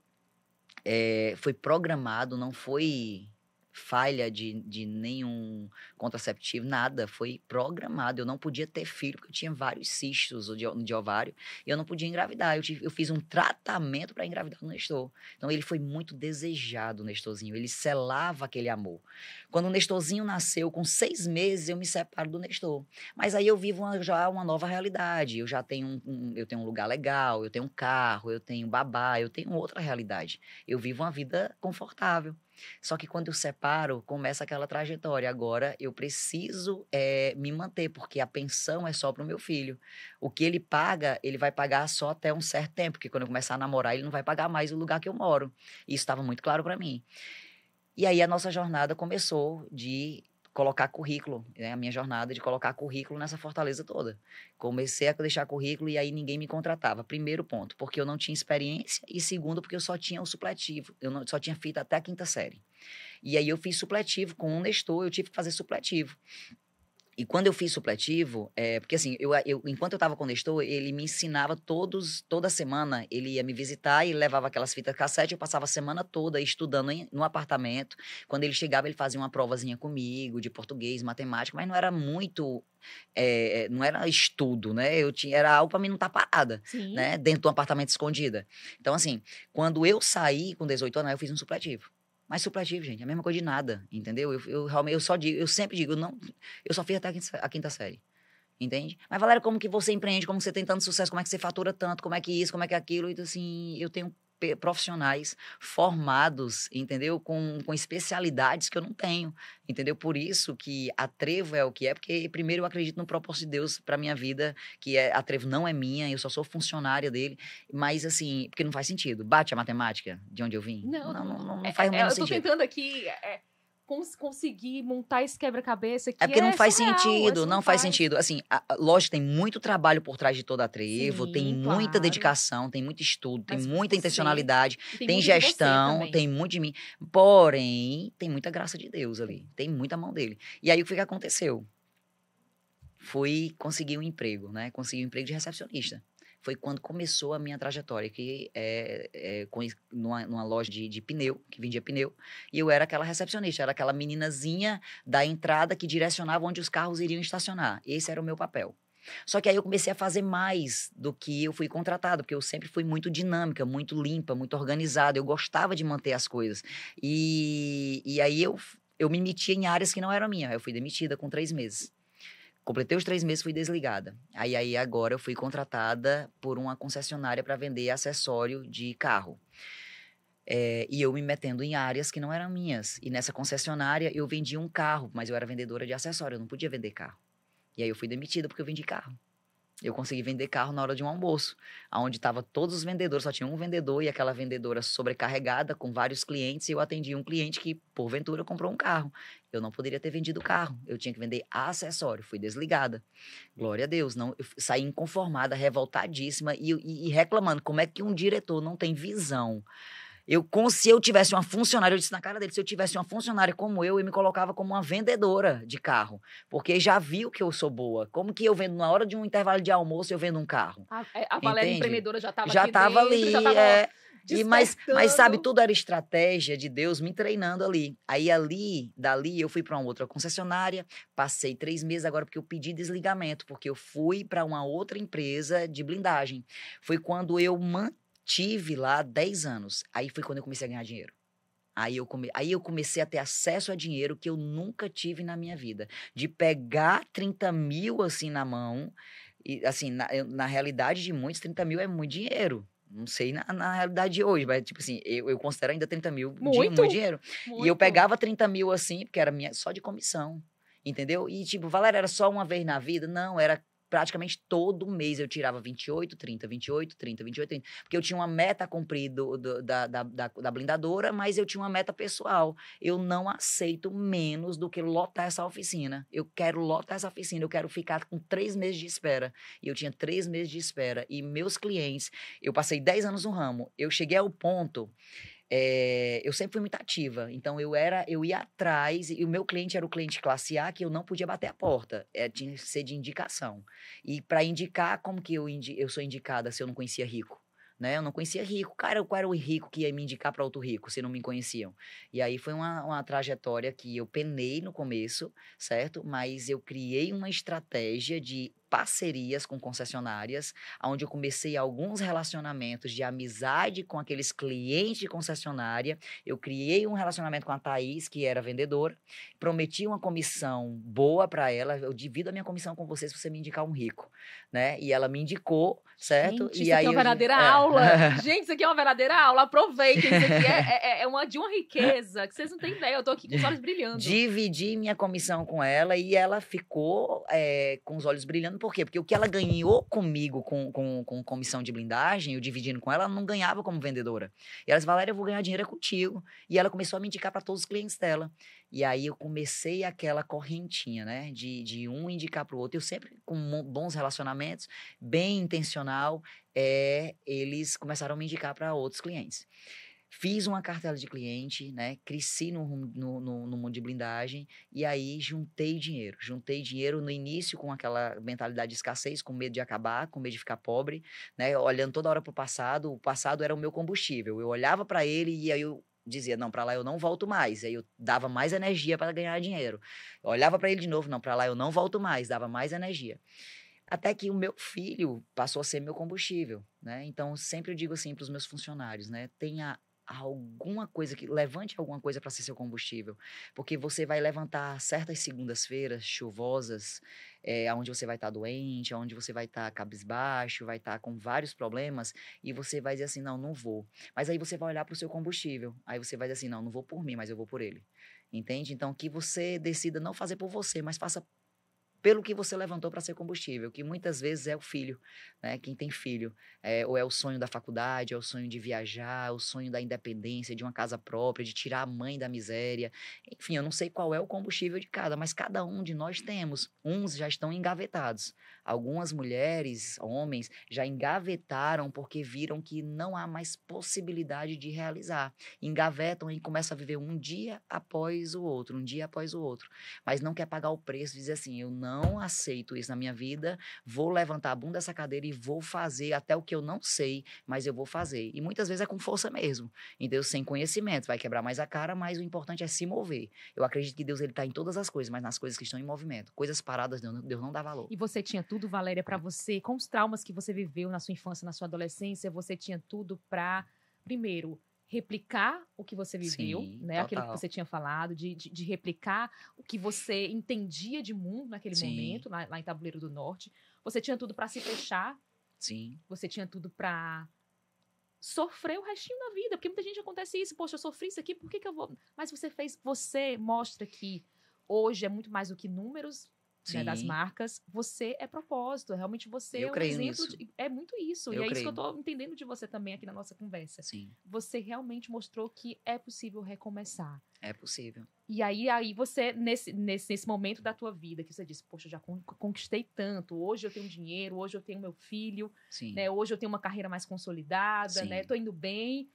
foi programado, não foi falha de nenhum contraceptivo, nada, foi programado. Eu não podia ter filho, porque eu tinha vários cistos de ovário, e eu não podia engravidar. Eu fiz um tratamento para engravidar no Nestor. Então, ele foi muito desejado, o Nestorzinho. Ele selava aquele amor. Quando o Nestorzinho nasceu, com 6 meses, eu me separo do Nestor. Mas aí eu vivo já uma nova realidade. Eu já tenho eu tenho um lugar legal, eu tenho um carro, eu tenho babá, eu tenho outra realidade. Eu vivo uma vida confortável. Só que quando eu separo, começa aquela trajetória. Agora eu preciso me manter, porque a pensão é só para o meu filho. O que ele paga, ele vai pagar só até um certo tempo, porque quando eu começar a namorar, ele não vai pagar mais o lugar que eu moro. Isso estava muito claro para mim. E aí a nossa jornada começou de colocar currículo, né? A minha jornada de colocar currículo nessa fortaleza toda. Comecei a deixar currículo e aí ninguém me contratava. Primeiro ponto, porque eu não tinha experiência, e segundo, porque eu só tinha o supletivo. Só tinha feito até a 5ª série. E aí eu fiz supletivo com um Nestor, eu tive que fazer supletivo. E quando eu fiz supletivo, porque assim, enquanto eu estava com o Nestor, ele me ensinava toda semana, ele ia me visitar e levava aquelas fitas cassete, eu passava a semana toda estudando no apartamento. Quando ele chegava, ele fazia uma provazinha comigo, de português, matemática, mas não era muito, não era estudo, né? Era algo para mim não estar parada, Sim. né? Dentro de um apartamento escondida. Então, assim, quando eu saí com 18 anos, eu fiz um supletivo. Mas supletivo, gente, é a mesma coisa de nada, entendeu? Realmente, eu sempre digo, eu só fiz até a 5ª série, entende? Mas, Valéria, como que você empreende, como que você tem tanto sucesso, como é que você fatura tanto, como é que isso, como é que aquilo, então, assim, eu tenho profissionais formados, entendeu? Com especialidades que eu não tenho, entendeu? Por isso que a Trevo é o que é, porque primeiro eu acredito no propósito de Deus para minha vida, que a Trevo não é minha, eu só sou funcionária dele, mas assim, porque não faz sentido. Bate a matemática de onde eu vim? Não faz o menor eu tô sentido. tentando aqui conseguir montar esse quebra-cabeça que É porque não faz surreal, sentido, assim, não faz sentido. Assim, lógico, tem muito trabalho por trás de toda a Trevo, tem Sim, muita claro. dedicação, tem muito estudo, tem Mas muita intencionalidade, tem tem muito de você gestão, também. tem muito de mim. Porém, tem muita graça de Deus ali, tem muita mão dele. E aí, o que aconteceu? Fui conseguir um emprego, né? Consegui um emprego de recepcionista. Foi quando começou a minha trajetória, que numa loja de pneu, que vendia pneu, e eu era aquela recepcionista, era aquela meninazinha da entrada que direcionava onde os carros iriam estacionar. Esse era o meu papel. Só que aí eu comecei a fazer mais do que eu fui contratado, porque eu sempre fui muito dinâmica, muito limpa, muito organizada, eu gostava de manter as coisas. E aí eu me metia em áreas que não eram minhas, eu fui demitida com 3 meses. Completei os 3 meses, fui desligada. Aí agora eu fui contratada por uma concessionária para vender acessório de carro. E eu me metendo em áreas que não eram minhas. E nessa concessionária eu vendia um carro, mas eu era vendedora de acessório, eu não podia vender carro. E aí eu fui demitida porque eu vendi carro. Eu consegui vender carro na hora de um almoço, onde estavam todos os vendedores, só tinha um vendedor e aquela vendedora sobrecarregada com vários clientes, e eu atendi um cliente que, porventura, comprou um carro. Eu não poderia ter vendido carro, eu tinha que vender acessório, fui desligada. Glória a Deus, não, eu saí inconformada, revoltadíssima e reclamando, como é que um diretor não tem visão? Se eu tivesse uma funcionária, eu disse na cara dele, se eu tivesse uma funcionária como eu me colocava como uma vendedora de carro, porque já viu que eu sou boa. Como que eu vendo, na hora de um intervalo de almoço, eu vendo um carro? A Valéria Entende? empreendedora já estava Já aqui estava dentro, ali, já estava mas sabe, despertando. tudo era estratégia de Deus me treinando ali. Aí dali eu fui para uma outra concessionária, passei 3 meses agora porque eu pedi desligamento, porque eu fui para uma outra empresa de blindagem. Foi quando eu tive lá 10 anos. Aí foi quando eu comecei a ganhar dinheiro. Aí eu comecei a ter acesso a dinheiro que eu nunca tive na minha vida. De pegar 30 mil assim na mão, e assim, na realidade de muitos, 30 mil é muito dinheiro, Não sei na realidade de hoje, mas, tipo assim, eu considero ainda 30 mil Muito, muito dinheiro. E eu muito. pegava 30 mil assim, porque era minha, só de comissão, entendeu? E, tipo, Valéria, era só uma vez na vida? Não, era praticamente todo mês eu tirava 28, 30, 28, 30, 28, 30. Porque eu tinha uma meta a cumprir da blindadora, mas eu tinha uma meta pessoal. Eu não aceito menos do que lotar essa oficina. Eu quero lotar essa oficina, eu quero ficar com 3 meses de espera. E eu tinha 3 meses de espera. E meus clientes, eu passei 10 anos no ramo, eu cheguei ao ponto eu sempre fui muito ativa, então eu ia atrás, e o meu cliente era o cliente classe A, que eu não podia bater a porta, tinha que ser de indicação. E para indicar, como que eu sou indicada se eu não conhecia rico? Né? Eu não conhecia rico. Cara, qual era o rico que ia me indicar para outro rico, se não me conheciam? E aí foi uma trajetória que eu penei no começo, certo? Mas eu criei uma estratégia de parcerias com concessionárias, onde eu comecei alguns relacionamentos de amizade com aqueles clientes de concessionária. Eu criei um relacionamento com a Thaís, que era vendedora, prometi uma comissão boa para ela. Eu divido a minha comissão com você se você me indicar um rico, né? E ela me indicou, certo? Gente, E isso aqui aí é uma verdadeira aula. Gente, isso aqui é uma verdadeira aula. Aproveitem, isso aqui de uma riqueza que vocês não têm ideia. Eu tô aqui com os olhos brilhando. Dividi minha comissão com ela e ela ficou com os olhos brilhando. Por quê? Porque o que ela ganhou comigo com comissão de blindagem, eu dividindo com ela, ela não ganhava como vendedora. E ela disse, Valéria, eu vou ganhar dinheiro contigo. E ela começou a me indicar para todos os clientes dela. E aí eu comecei aquela correntinha, né? De um indicar para o outro. Eu sempre com bons relacionamentos, bem intencional, eles começaram a me indicar para outros clientes. Fiz uma cartela de cliente, né? Cresci no mundo de blindagem e aí juntei dinheiro. Juntei dinheiro no início com aquela mentalidade de escassez, com medo de acabar, com medo de ficar pobre, né? Olhando toda hora para o passado era o meu combustível. Eu olhava para ele e aí eu dizia, não, para lá eu não volto mais. Aí eu dava mais energia para ganhar dinheiro. Eu olhava para ele de novo, não, para lá eu não volto mais, dava mais energia. Até que o meu filho passou a ser meu combustível, né? Então, sempre eu digo assim para os meus funcionários, né? Tenha alguma coisa levante alguma coisa para ser seu combustível, porque você vai levantar certas segundas-feiras chuvosas, onde você vai estar doente, onde você vai estar cabisbaixo, vai estar com vários problemas, e você vai dizer assim, não, não vou. Mas aí você vai olhar para o seu combustível, aí você vai dizer assim, não, não vou por mim, mas eu vou por ele. Entende? Então, que você decida não fazer por você, mas faça pelo que você levantou para ser combustível, que muitas vezes é o filho, né? Quem tem filho, ou é o sonho da faculdade, é o sonho de viajar, é o sonho da independência, de uma casa própria, de tirar a mãe da miséria. Enfim, eu não sei qual é o combustível de cada, mas cada um de nós temos. Uns já estão engavetados. Algumas mulheres, homens, já engavetaram porque viram que não há mais possibilidade de realizar. Engavetam e começam a viver um dia após o outro, um dia após o outro. Mas não quer pagar o preço, dizer assim, eu não aceito isso na minha vida, vou levantar a bunda dessa cadeira e vou fazer até o que eu não sei, mas eu vou fazer. E muitas vezes é com força mesmo, entendeu? Sem conhecimento, vai quebrar mais a cara, mas o importante é se mover. Eu acredito que Deus está em todas as coisas, mas nas coisas que estão em movimento. Coisas paradas, Deus não dá valor. E você tinha tudo, Valéria, para você, com os traumas que você viveu na sua infância, na sua adolescência, você tinha tudo para, primeiro, replicar o que você viveu, Sim, né? Aquilo que total. você tinha falado, de replicar o que você entendia de mundo naquele Sim. momento, lá em Tabuleiro do Norte. Você tinha tudo para se fechar. Sim. Você tinha tudo para sofrer o restinho da vida, porque muita gente acontece isso, poxa, eu sofri isso aqui, por que eu vou... Mas você mostra que hoje é muito mais do que números, né, das marcas, você é propósito, realmente você é um exemplo, é muito isso, e é isso que eu tô entendendo de você também aqui na nossa conversa. Sim. Você realmente mostrou que é possível recomeçar. É possível. E aí você, nesse momento da tua vida, que você disse, poxa, eu já conquistei tanto, hoje eu tenho dinheiro, hoje eu tenho meu filho, né, hoje eu tenho uma carreira mais consolidada, né, tô indo bem.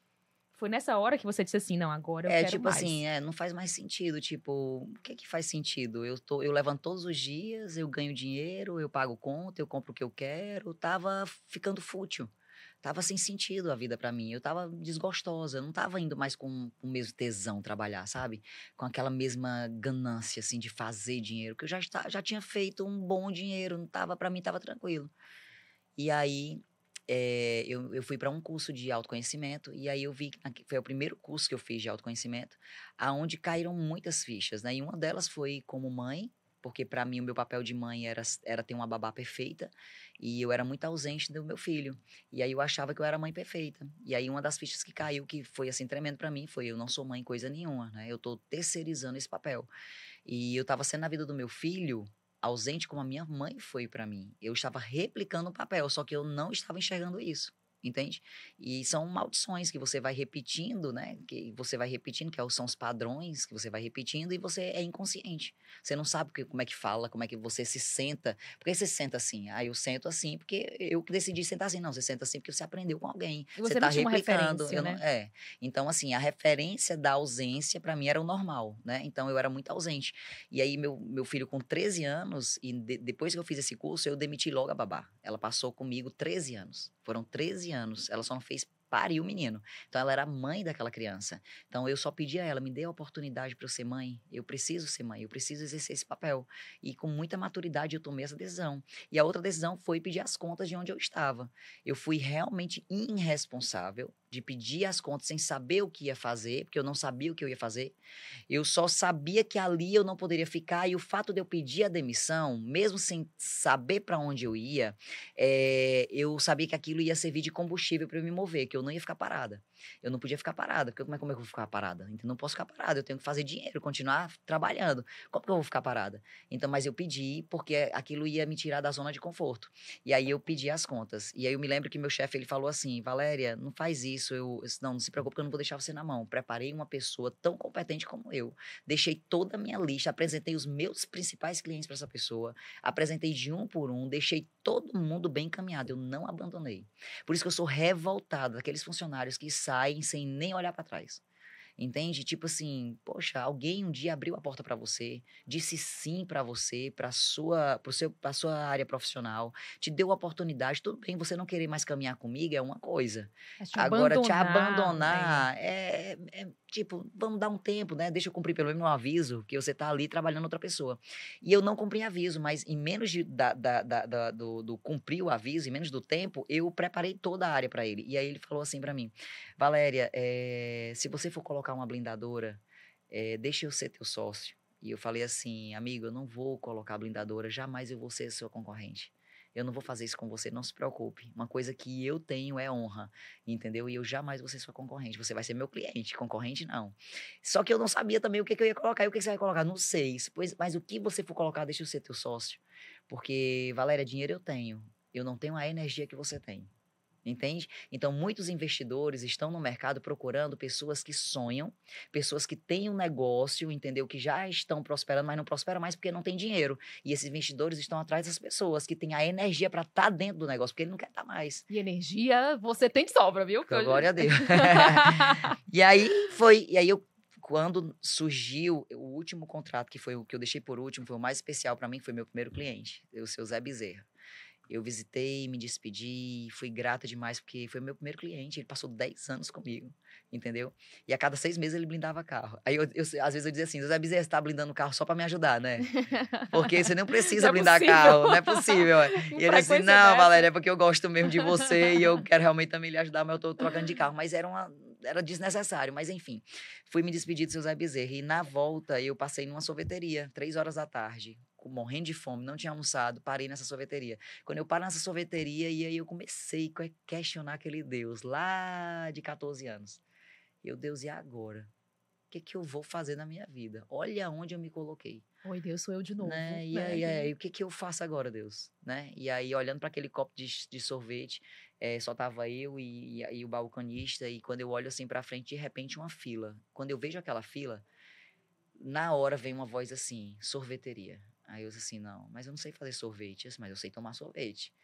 Foi nessa hora que você disse assim, não, agora eu quero tipo mais. assim, não faz mais sentido, tipo, o que faz sentido? Eu levanto todos os dias, eu ganho dinheiro, eu pago conta, eu compro o que eu quero, tava ficando fútil. Tava sem sentido a vida pra mim, eu tava desgostosa, eu não tava indo mais com o mesmo tesão trabalhar, sabe? Com aquela mesma ganância, assim, de fazer dinheiro, que eu já tinha feito um bom dinheiro, pra mim tava tranquilo. E aí, eu fui para um curso de autoconhecimento, e aí eu vi que foi o primeiro curso que eu fiz de autoconhecimento, aonde caíram muitas fichas, né? E uma delas foi como mãe, porque para mim o meu papel de mãe era ter uma babá perfeita, e eu era muito ausente do meu filho. E aí eu achava que eu era mãe perfeita. E aí uma das fichas que caiu, que foi assim tremendo para mim, foi: eu não sou mãe coisa nenhuma, né? Eu tô terceirizando esse papel. E eu estava sendo na vida do meu filho ausente como a minha mãe foi para mim. Eu estava replicando o papel, só que eu não estava enxergando isso. Entende? E são maldições que você vai repetindo, né? Que você vai repetindo, são os padrões que você vai repetindo, e você é inconsciente. Você não sabe como é que fala, como é que você se senta. Por que você se senta assim? Ah, eu sento assim porque eu que decidi sentar assim. Não, você senta assim porque você aprendeu com alguém. E Você você não está tinha uma replicando. referência, Eu não, né? Então, assim, a referência da ausência para mim era o normal, né? Então, eu era muito ausente. E aí, meu filho com 13 anos, e depois que eu fiz esse curso, eu demiti logo a babá. Ela passou comigo 13 anos. Foram 13 anos. Ela só não fez parir o menino. Então, ela era mãe daquela criança. Então, eu só pedi a ela: me dê a oportunidade para eu ser mãe. Eu preciso ser mãe. Eu preciso exercer esse papel. E com muita maturidade, eu tomei essa decisão. E a outra decisão foi pedir as contas de onde eu estava. Eu fui realmente irresponsável de pedir as contas sem saber o que ia fazer, porque eu não sabia o que eu ia fazer. Eu só sabia que ali eu não poderia ficar, e o fato de eu pedir a demissão, mesmo sem saber para onde eu ia, eu sabia que aquilo ia servir de combustível para eu me mover, que eu não ia ficar parada. Eu não podia ficar parada, porque como é que eu vou ficar parada? Então, eu não posso ficar parada, eu tenho que fazer dinheiro, continuar trabalhando. Como que eu vou ficar parada? Então, mas eu pedi porque aquilo ia me tirar da zona de conforto. E aí eu pedi as contas. E aí eu me lembro que meu chefe, ele falou assim: Valéria, não faz isso, não se preocupe que eu não vou deixar você na mão. Preparei uma pessoa tão competente como eu. Deixei toda a minha lista, apresentei os meus principais clientes para essa pessoa, apresentei de um por um, deixei todo mundo bem encaminhado, eu não abandonei. Por isso que eu sou revoltada daqueles funcionários que saem sem nem olhar para trás. Entende? Tipo assim, poxa, alguém um dia abriu a porta para você, disse sim para você, para sua área profissional, te deu a oportunidade. Tudo bem, você não querer mais caminhar comigo é uma coisa. Mas te Agora, te abandonar, abandonar é tipo, vamos dar um tempo, né? Deixa eu cumprir pelo menos um aviso que você tá ali trabalhando outra pessoa. E eu não cumpri aviso, mas em menos do cumprir o aviso, em menos do tempo, eu preparei toda a área para ele. E aí ele falou assim para mim: Valéria, se você for colocar uma blindadora, deixa eu ser teu sócio. E eu falei assim: amigo, eu não vou colocar blindadora, jamais eu vou ser seu concorrente. Eu não vou fazer isso com você, não se preocupe. Uma coisa que eu tenho é honra, entendeu? E eu jamais vou ser sua concorrente. Você vai ser meu cliente, concorrente não. Só que eu não sabia também o que eu ia colocar. E o que você vai colocar? Não sei. Mas o que você for colocar, deixa eu ser teu sócio. Porque, Valéria, dinheiro eu tenho. Eu não tenho a energia que você tem. Entende? Então, muitos investidores estão no mercado procurando pessoas que sonham, pessoas que têm um negócio, entendeu? Que já estão prosperando, mas não prosperam mais porque não tem dinheiro. E esses investidores estão atrás das pessoas que têm a energia para estar dentro do negócio, porque ele não quer estar mais. E energia você tem de sobra, viu? Glória a Deus. Quando surgiu o último contrato, que foi o que eu deixei por último, foi o mais especial para mim, foi meu primeiro cliente, o seu Zé Bezerra. Eu visitei, me despedi, fui grata demais, porque foi meu primeiro cliente, ele passou 10 anos comigo, entendeu? E a cada 6 meses ele blindava carro. Aí, às vezes eu dizia assim: Zé Bezerra, você tá blindando o carro só para me ajudar, né? Porque você não precisa blindar carro, não é possível. E ele assim: não, Valéria, é porque eu gosto mesmo de você e eu quero realmente também lhe ajudar, mas eu tô trocando de carro. Mas era desnecessário, mas enfim. Fui me despedir do seu Zé Bezerra, e na volta eu passei numa sorveteria, 3 horas da tarde, morrendo de fome, não tinha almoçado, parei nessa sorveteria. Quando eu paro nessa sorveteria, e aí eu comecei a questionar aquele Deus, lá de 14 anos. Deus, e agora? O que eu vou fazer na minha vida? Olha onde eu me coloquei. Oi, Deus, sou eu de novo. Né? E né? aí, o que eu faço agora, Deus? Né? E aí, olhando para aquele copo de sorvete, só tava eu e o balconista, e quando eu olho assim para frente, de repente uma fila. Quando eu vejo aquela fila, na hora vem uma voz assim: sorveteria. Aí eu disse assim: não, mas eu não sei fazer sorvete, mas eu sei tomar sorvete.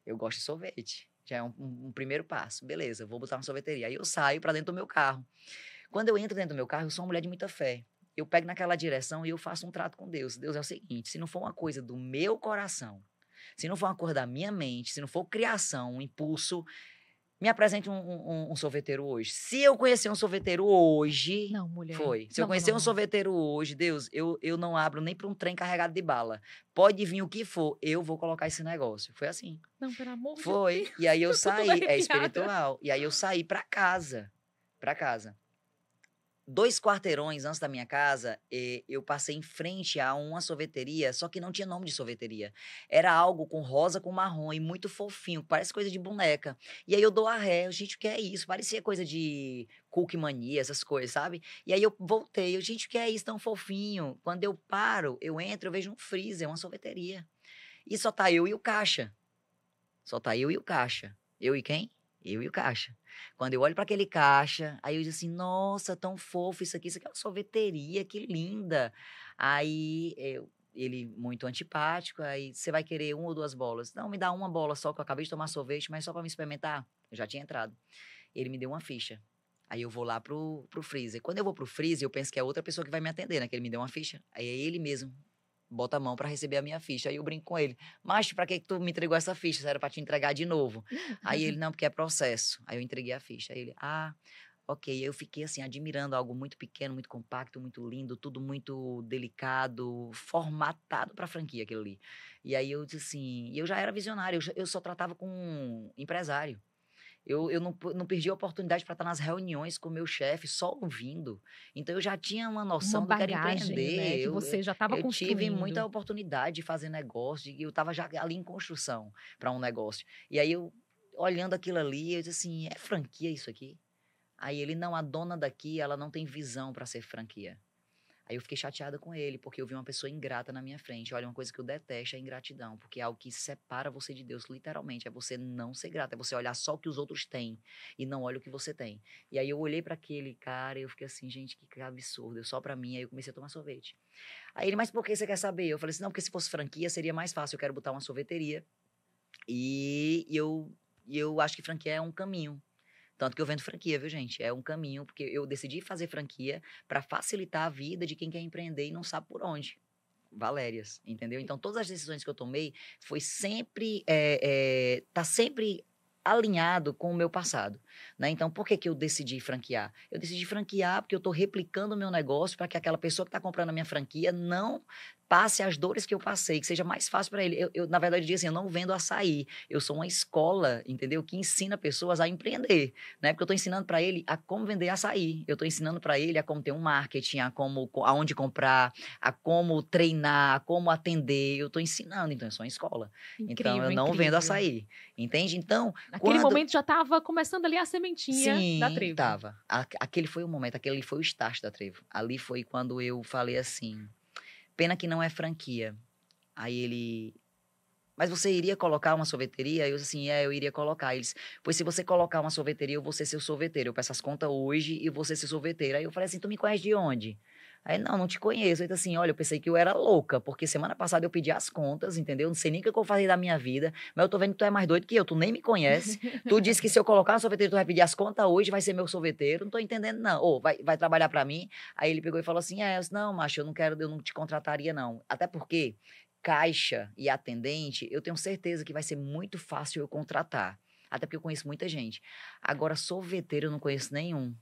Eu gosto de sorvete. Já é um primeiro passo. Beleza, vou botar uma sorveteria. Aí eu saio para dentro do meu carro. Quando eu entro dentro do meu carro, eu sou uma mulher de muita fé. Eu pego naquela direção e eu faço um trato com Deus. Deus, é o seguinte: se não for uma coisa do meu coração, se não for uma coisa da minha mente, se não for criação, um impulso, me apresente um sorveteiro hoje. Se eu conhecer um sorveteiro hoje... Não, mulher. Foi. Se eu conhecer um sorveteiro hoje, Deus, eu não abro nem para um trem carregado de bala. Pode vir o que for, eu vou colocar esse negócio. Foi assim. Não, pelo amor de Deus. Foi. E aí eu saí. É espiritual. E aí eu saí para casa. Para casa. 2 quarteirões antes da minha casa, eu passei em frente a uma sorveteria, só que não tinha nome de sorveteria. Era algo com rosa com marrom e muito fofinho, parece coisa de boneca. E aí eu dou a ré, gente, o que é isso? Parecia coisa de Cookie Mania, essas coisas, sabe? E aí eu voltei, gente, o que é isso tão fofinho? Quando eu paro, eu entro, eu vejo um freezer, uma sorveteria. E só tá eu e o caixa. Só tá eu e o caixa. Eu e quem? Eu e o caixa. Quando eu olho para aquele caixa, aí eu digo assim: nossa, tão fofo isso aqui é uma sorveteria, que linda. Aí ele, muito antipático, aí você vai querer 1 ou 2 bolas? Não, me dá uma bola só, que eu acabei de tomar sorvete, mas só para me experimentar. Eu já tinha entrado. Ele me deu uma ficha. Aí eu vou lá pro freezer. Quando eu vou pro freezer, eu penso que é outra pessoa que vai me atender, né? Que ele me deu uma ficha. Aí é ele mesmo bota a mão pra receber a minha ficha. Aí eu brinco com ele: macho, pra que tu me entregou essa ficha? Isso era pra te entregar de novo. Aí ele: não, porque é processo. Aí eu entreguei a ficha. Aí ele: ah, ok. Aí eu fiquei assim, admirando algo muito pequeno, muito compacto, muito lindo, tudo muito delicado, formatado pra franquia aquilo ali. E aí eu disse assim, eu já era visionário, eu só tratava com empresário. Eu não perdi a oportunidade para estar nas reuniões com o meu chefe, só ouvindo. Então eu já tinha uma Uma noção do que era bagagem, né, empreender. que você já estava Eu tive muita construindo. oportunidade de fazer negócio, e eu estava já ali em construção para um negócio. E aí eu, olhando aquilo ali, eu disse assim: é franquia isso aqui? Aí ele: não, a dona daqui, ela não tem visão para ser franquia. Aí eu fiquei chateada com ele, porque eu vi uma pessoa ingrata na minha frente. Olha, uma coisa que eu detesto é a ingratidão, porque é algo que separa você de Deus, literalmente. É você não ser grato, é você olhar só o que os outros têm e não olha o que você tem. E aí eu olhei para aquele cara e eu fiquei assim: gente, que absurdo, eu só para mim. Aí eu comecei a tomar sorvete. Aí ele: mas por que você quer saber? Eu falei assim: não, porque se fosse franquia seria mais fácil. Eu quero botar uma sorveteria e eu acho que franquia é um caminho. Tanto que eu vendo franquia, viu, gente? É um caminho, porque eu decidi fazer franquia para facilitar a vida de quem quer empreender e não sabe por onde. Valérias, entendeu? Então, todas as decisões que eu tomei foi sempre, tá sempre alinhado com o meu passado, né? Então, por que que eu decidi franquear? Eu decidi franquear porque eu estou replicando o meu negócio para que aquela pessoa que está comprando a minha franquia não passe as dores que eu passei, que seja mais fácil para ele. Na verdade, eu digo assim: eu não vendo açaí, eu sou uma escola, entendeu? Que ensina pessoas a empreender, né? Porque eu estou ensinando para ele a como vender açaí, eu estou ensinando para ele a como ter um marketing, aonde comprar, a como treinar, a como atender. Eu estou ensinando, então eu sou uma escola. Então eu Incrível, não vendo incrível. açaí, entende? Então, Naquele quando. momento já estava começando ali a sementinha da Sim, Trevo. tava. Aquele foi o momento, aquele foi o start da Trevo. Ali foi quando eu falei assim: pena que não é franquia. Aí ele: mas você iria colocar uma sorveteria? Eu disse assim: eu iria colocar. Eles: pois se você colocar uma sorveteria, eu vou ser seu sorveteiro. Eu peço as contas hoje e vou ser seu sorveteiro. Aí eu falei assim: tu me conhece de onde? Aí: não te conheço. Ele disse assim: olha, eu pensei que eu era louca, porque semana passada eu pedi as contas, entendeu? Não sei nem o que eu vou fazer da minha vida, mas eu tô vendo que tu é mais doido que eu, tu nem me conhece. Tu disse que se eu colocar uma sorveteria, tu vai pedir as contas hoje, vai ser meu sorveteiro. Não tô entendendo, não. Ou vai trabalhar pra mim. Aí ele pegou e falou assim: eu disse: não, macho, eu não te contrataria, não. Até porque caixa e atendente, eu tenho certeza que vai ser muito fácil eu contratar. Até porque eu conheço muita gente. Agora, sorveteiro eu não conheço nenhum.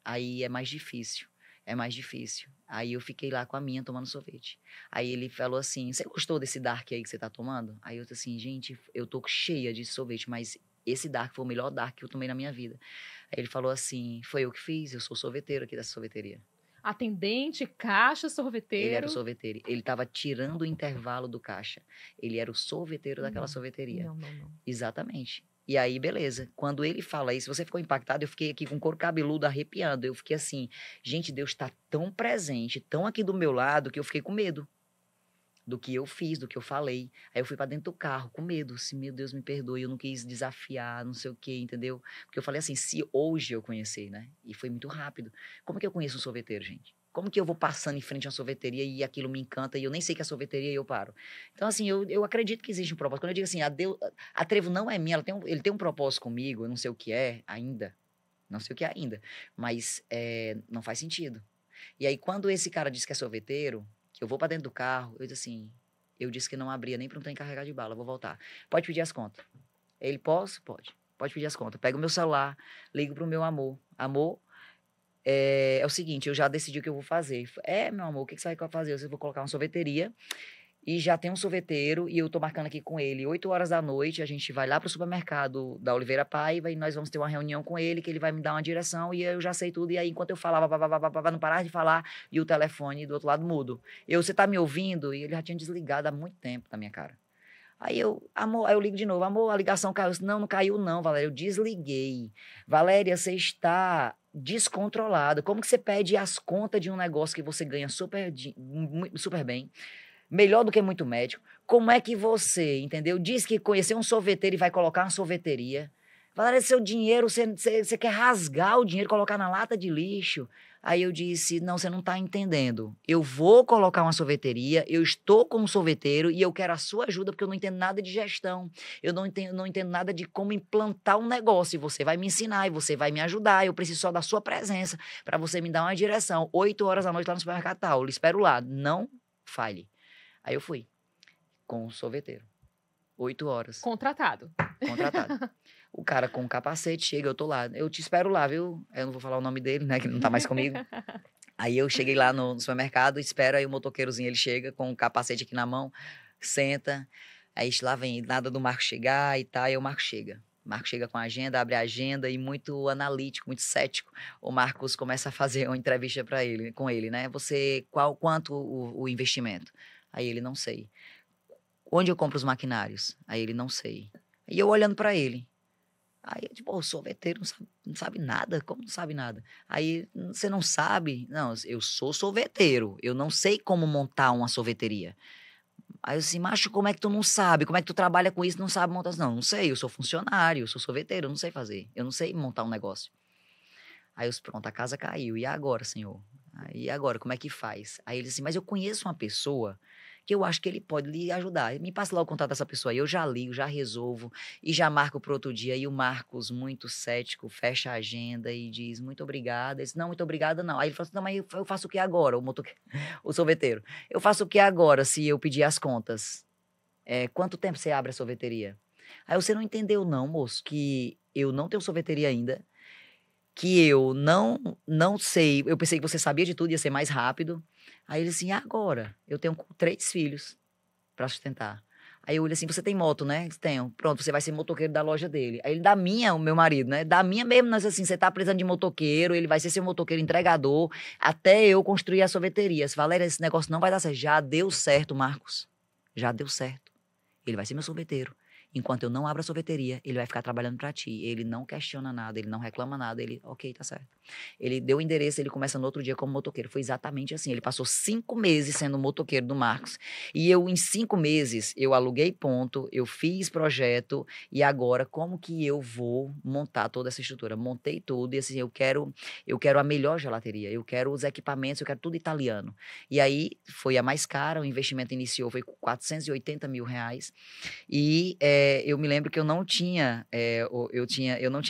Aí é mais difícil. É mais difícil. Aí eu fiquei lá com a minha tomando sorvete. Aí ele falou assim: você gostou desse dark aí que você tá tomando? Aí eu disse assim: gente, eu tô cheia de sorvete, mas esse dark foi o melhor dark que eu tomei na minha vida. Aí ele falou assim: foi eu que fiz, eu sou sorveteiro aqui dessa sorveteria. Atendente, caixa, Ele era o sorveteiro. sorveteiro. Ele estava tirando o intervalo do caixa. Ele era o sorveteiro daquela Não, sorveteria. não, não, não. Exatamente. E aí, beleza. Quando ele fala isso, você ficou impactado? Eu fiquei aqui com o couro cabeludo arrepiando. Eu fiquei assim: gente, Deus está tão presente, tão aqui do meu lado, que eu fiquei com medo do que eu fiz, do que eu falei. Aí eu fui para dentro do carro com medo. Assim: meu Deus, me perdoe, eu não quis desafiar, não sei o quê, entendeu? Porque eu falei assim: se hoje eu conhecer, né? E foi muito rápido. Como que eu conheço um sorveteiro, gente? Como que eu vou passando em frente a uma sorveteria e aquilo me encanta e eu nem sei que é sorveteria e eu paro? Então, assim, eu acredito que existe um propósito. Quando eu digo assim: a Trevo não é minha, ele tem um propósito comigo, eu não sei o que é ainda, não sei o que é ainda, mas não faz sentido. E aí, quando esse cara disse que é sorveteiro, que eu vou pra dentro do carro, eu disse assim: eu disse que não abria nem pra um trem carregar de bala, vou voltar. Pode pedir as contas. Ele: posso? Pode. Pode pedir as contas. Pego o meu celular, ligo pro meu amor. Amor, é o seguinte, eu já decidi o que eu vou fazer. Meu amor, o que você vai fazer? Eu vou colocar uma sorveteria e já tem um sorveteiro, e eu tô marcando aqui com ele 8 horas da noite, a gente vai lá pro supermercado da Oliveira Paiva, e nós vamos ter uma reunião com ele, que ele vai me dar uma direção, e eu já sei tudo, e aí enquanto eu falava, não parar de falar, e o telefone do outro lado mudo. Você tá me ouvindo? E ele já tinha desligado há muito tempo da minha cara. Amor, aí eu ligo de novo, amor, a ligação caiu. Não caiu não, Valéria, eu desliguei. Valéria, você está descontrolada. Como que você pede as contas de um negócio que você ganha super bem? Melhor do que muito médico. Como é que você, entendeu? Diz que conheceu um sorveteiro e vai colocar uma sorveteria. Valéria, seu dinheiro, você quer rasgar o dinheiro e colocar na lata de lixo. Aí eu disse, não, você não está entendendo. Eu vou colocar uma sorveteria, eu estou como sorveteiro e eu quero a sua ajuda porque eu não entendo nada de gestão. Eu não entendo nada de como implantar um negócio. E você vai me ensinar e você vai me ajudar. Eu preciso só da sua presença para você me dar uma direção. 8 horas da noite lá no supermercado tal. Eu lhe espero lá. Não falhe. Aí eu fui com o sorveteiro. 8 horas. Contratado. O cara com o capacete chega, eu tô lá. Eu te espero lá, viu? Eu não vou falar o nome dele, né? Que ele não tá mais comigo. Aí eu cheguei lá no supermercado, espero, aí o motoqueirozinho, ele chega com o capacete aqui na mão, senta. Aí lá vem nada do Marco chegar e tal, aí o Marco chega. O Marco chega com a agenda, abre a agenda e muito analítico, muito cético. O Marcos começa a fazer uma entrevista com ele, né? Quanto o investimento? Aí ele, não sei. Onde eu compro os maquinários? Aí ele, não sei. E eu olhando pra ele. Aí, tipo, o sorveteiro não sabe nada? Como não sabe nada? Aí, você não sabe? Não, eu sou sorveteiro. Eu não sei como montar uma sorveteria. Aí eu assim, macho, como é que tu não sabe? Como é que tu trabalha com isso e não sabe montar? Não sei, eu sou funcionário, eu sou sorveteiro, eu não sei fazer. Eu não sei montar um negócio. Aí eu disse, pronto, a casa caiu. E agora, senhor? E agora, como é que faz? Aí ele disse, mas eu conheço uma pessoa que eu acho que ele pode lhe ajudar. Me passa lá o contato dessa pessoa aí, eu já ligo, já resolvo e já marco para outro dia. E o Marcos, muito cético, fecha a agenda e diz, muito obrigada. Ele disse, não, muito obrigada não. Aí ele falou assim, não, mas eu faço o que agora, o sorveteiro? Eu faço o que agora se eu pedir as contas? Quanto tempo você abre a sorveteria? Aí você não entendeu não, moço, que eu não tenho sorveteria ainda, que eu não sei, eu pensei que você sabia de tudo, ia ser mais rápido. Aí ele assim, agora, eu tenho 3 filhos para sustentar. Aí eu olho assim, você tem moto, né? Tenho. Pronto, você vai ser motoqueiro da loja dele. Aí ele, da minha, o meu marido, né? Da minha mesmo, nós assim, você tá precisando de motoqueiro, ele vai ser seu motoqueiro entregador, até eu construir a sorveteria. Valéria, esse negócio não vai dar certo. Já deu certo, Marcos. Já deu certo. Ele vai ser meu sorveteiro. Enquanto eu não abro a sorveteria, ele vai ficar trabalhando para ti. Ele não questiona nada, ele não reclama nada, ele, ok, tá certo. Ele deu o endereço, ele começa no outro dia como motoqueiro. Foi exatamente assim. Ele passou 5 meses sendo motoqueiro do Marcos. E eu, em 5 meses, eu aluguei ponto, eu fiz projeto, e agora, como que eu vou montar toda essa estrutura? Montei tudo, e assim, eu quero a melhor gelateria, eu quero os equipamentos, eu quero tudo italiano. E aí, foi a mais cara, o investimento iniciou, foi R$480 mil. E eu me lembro que eu não tinha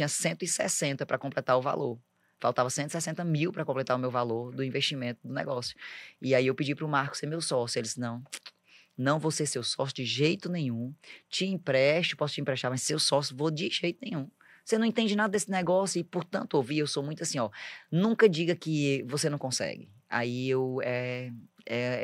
160 para completar o valor. Faltava 160 mil para completar o meu valor do investimento do negócio. E aí eu pedi para o Marcos ser meu sócio. Ele disse, não vou ser seu sócio de jeito nenhum. Te empresto, posso te emprestar, mas seu sócio vou de jeito nenhum. Você não entende nada desse negócio e, portanto, eu sou muito assim, ó, nunca diga que você não consegue. Aí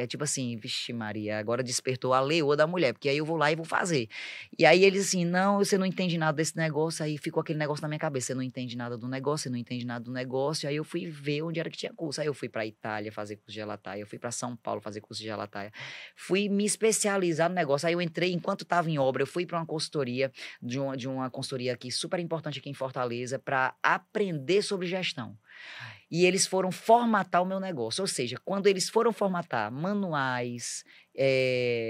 tipo assim, vixe Maria, agora despertou a leoa da mulher, porque aí eu vou lá e vou fazer. E aí eles assim, não, você não entende nada desse negócio, aí ficou aquele negócio na minha cabeça, você não entende nada do negócio, você não entende nada do negócio, aí eu fui ver onde era que tinha curso, aí eu fui pra Itália fazer curso de gelataia, eu fui pra São Paulo fazer curso de gelataia, fui me especializar no negócio, aí eu entrei, enquanto estava em obra, eu fui pra uma consultoria, de uma consultoria aqui, super importante aqui em Fortaleza, para aprender sobre gestão. E eles foram formatar o meu negócio. Ou seja, quando eles foram formatar manuais...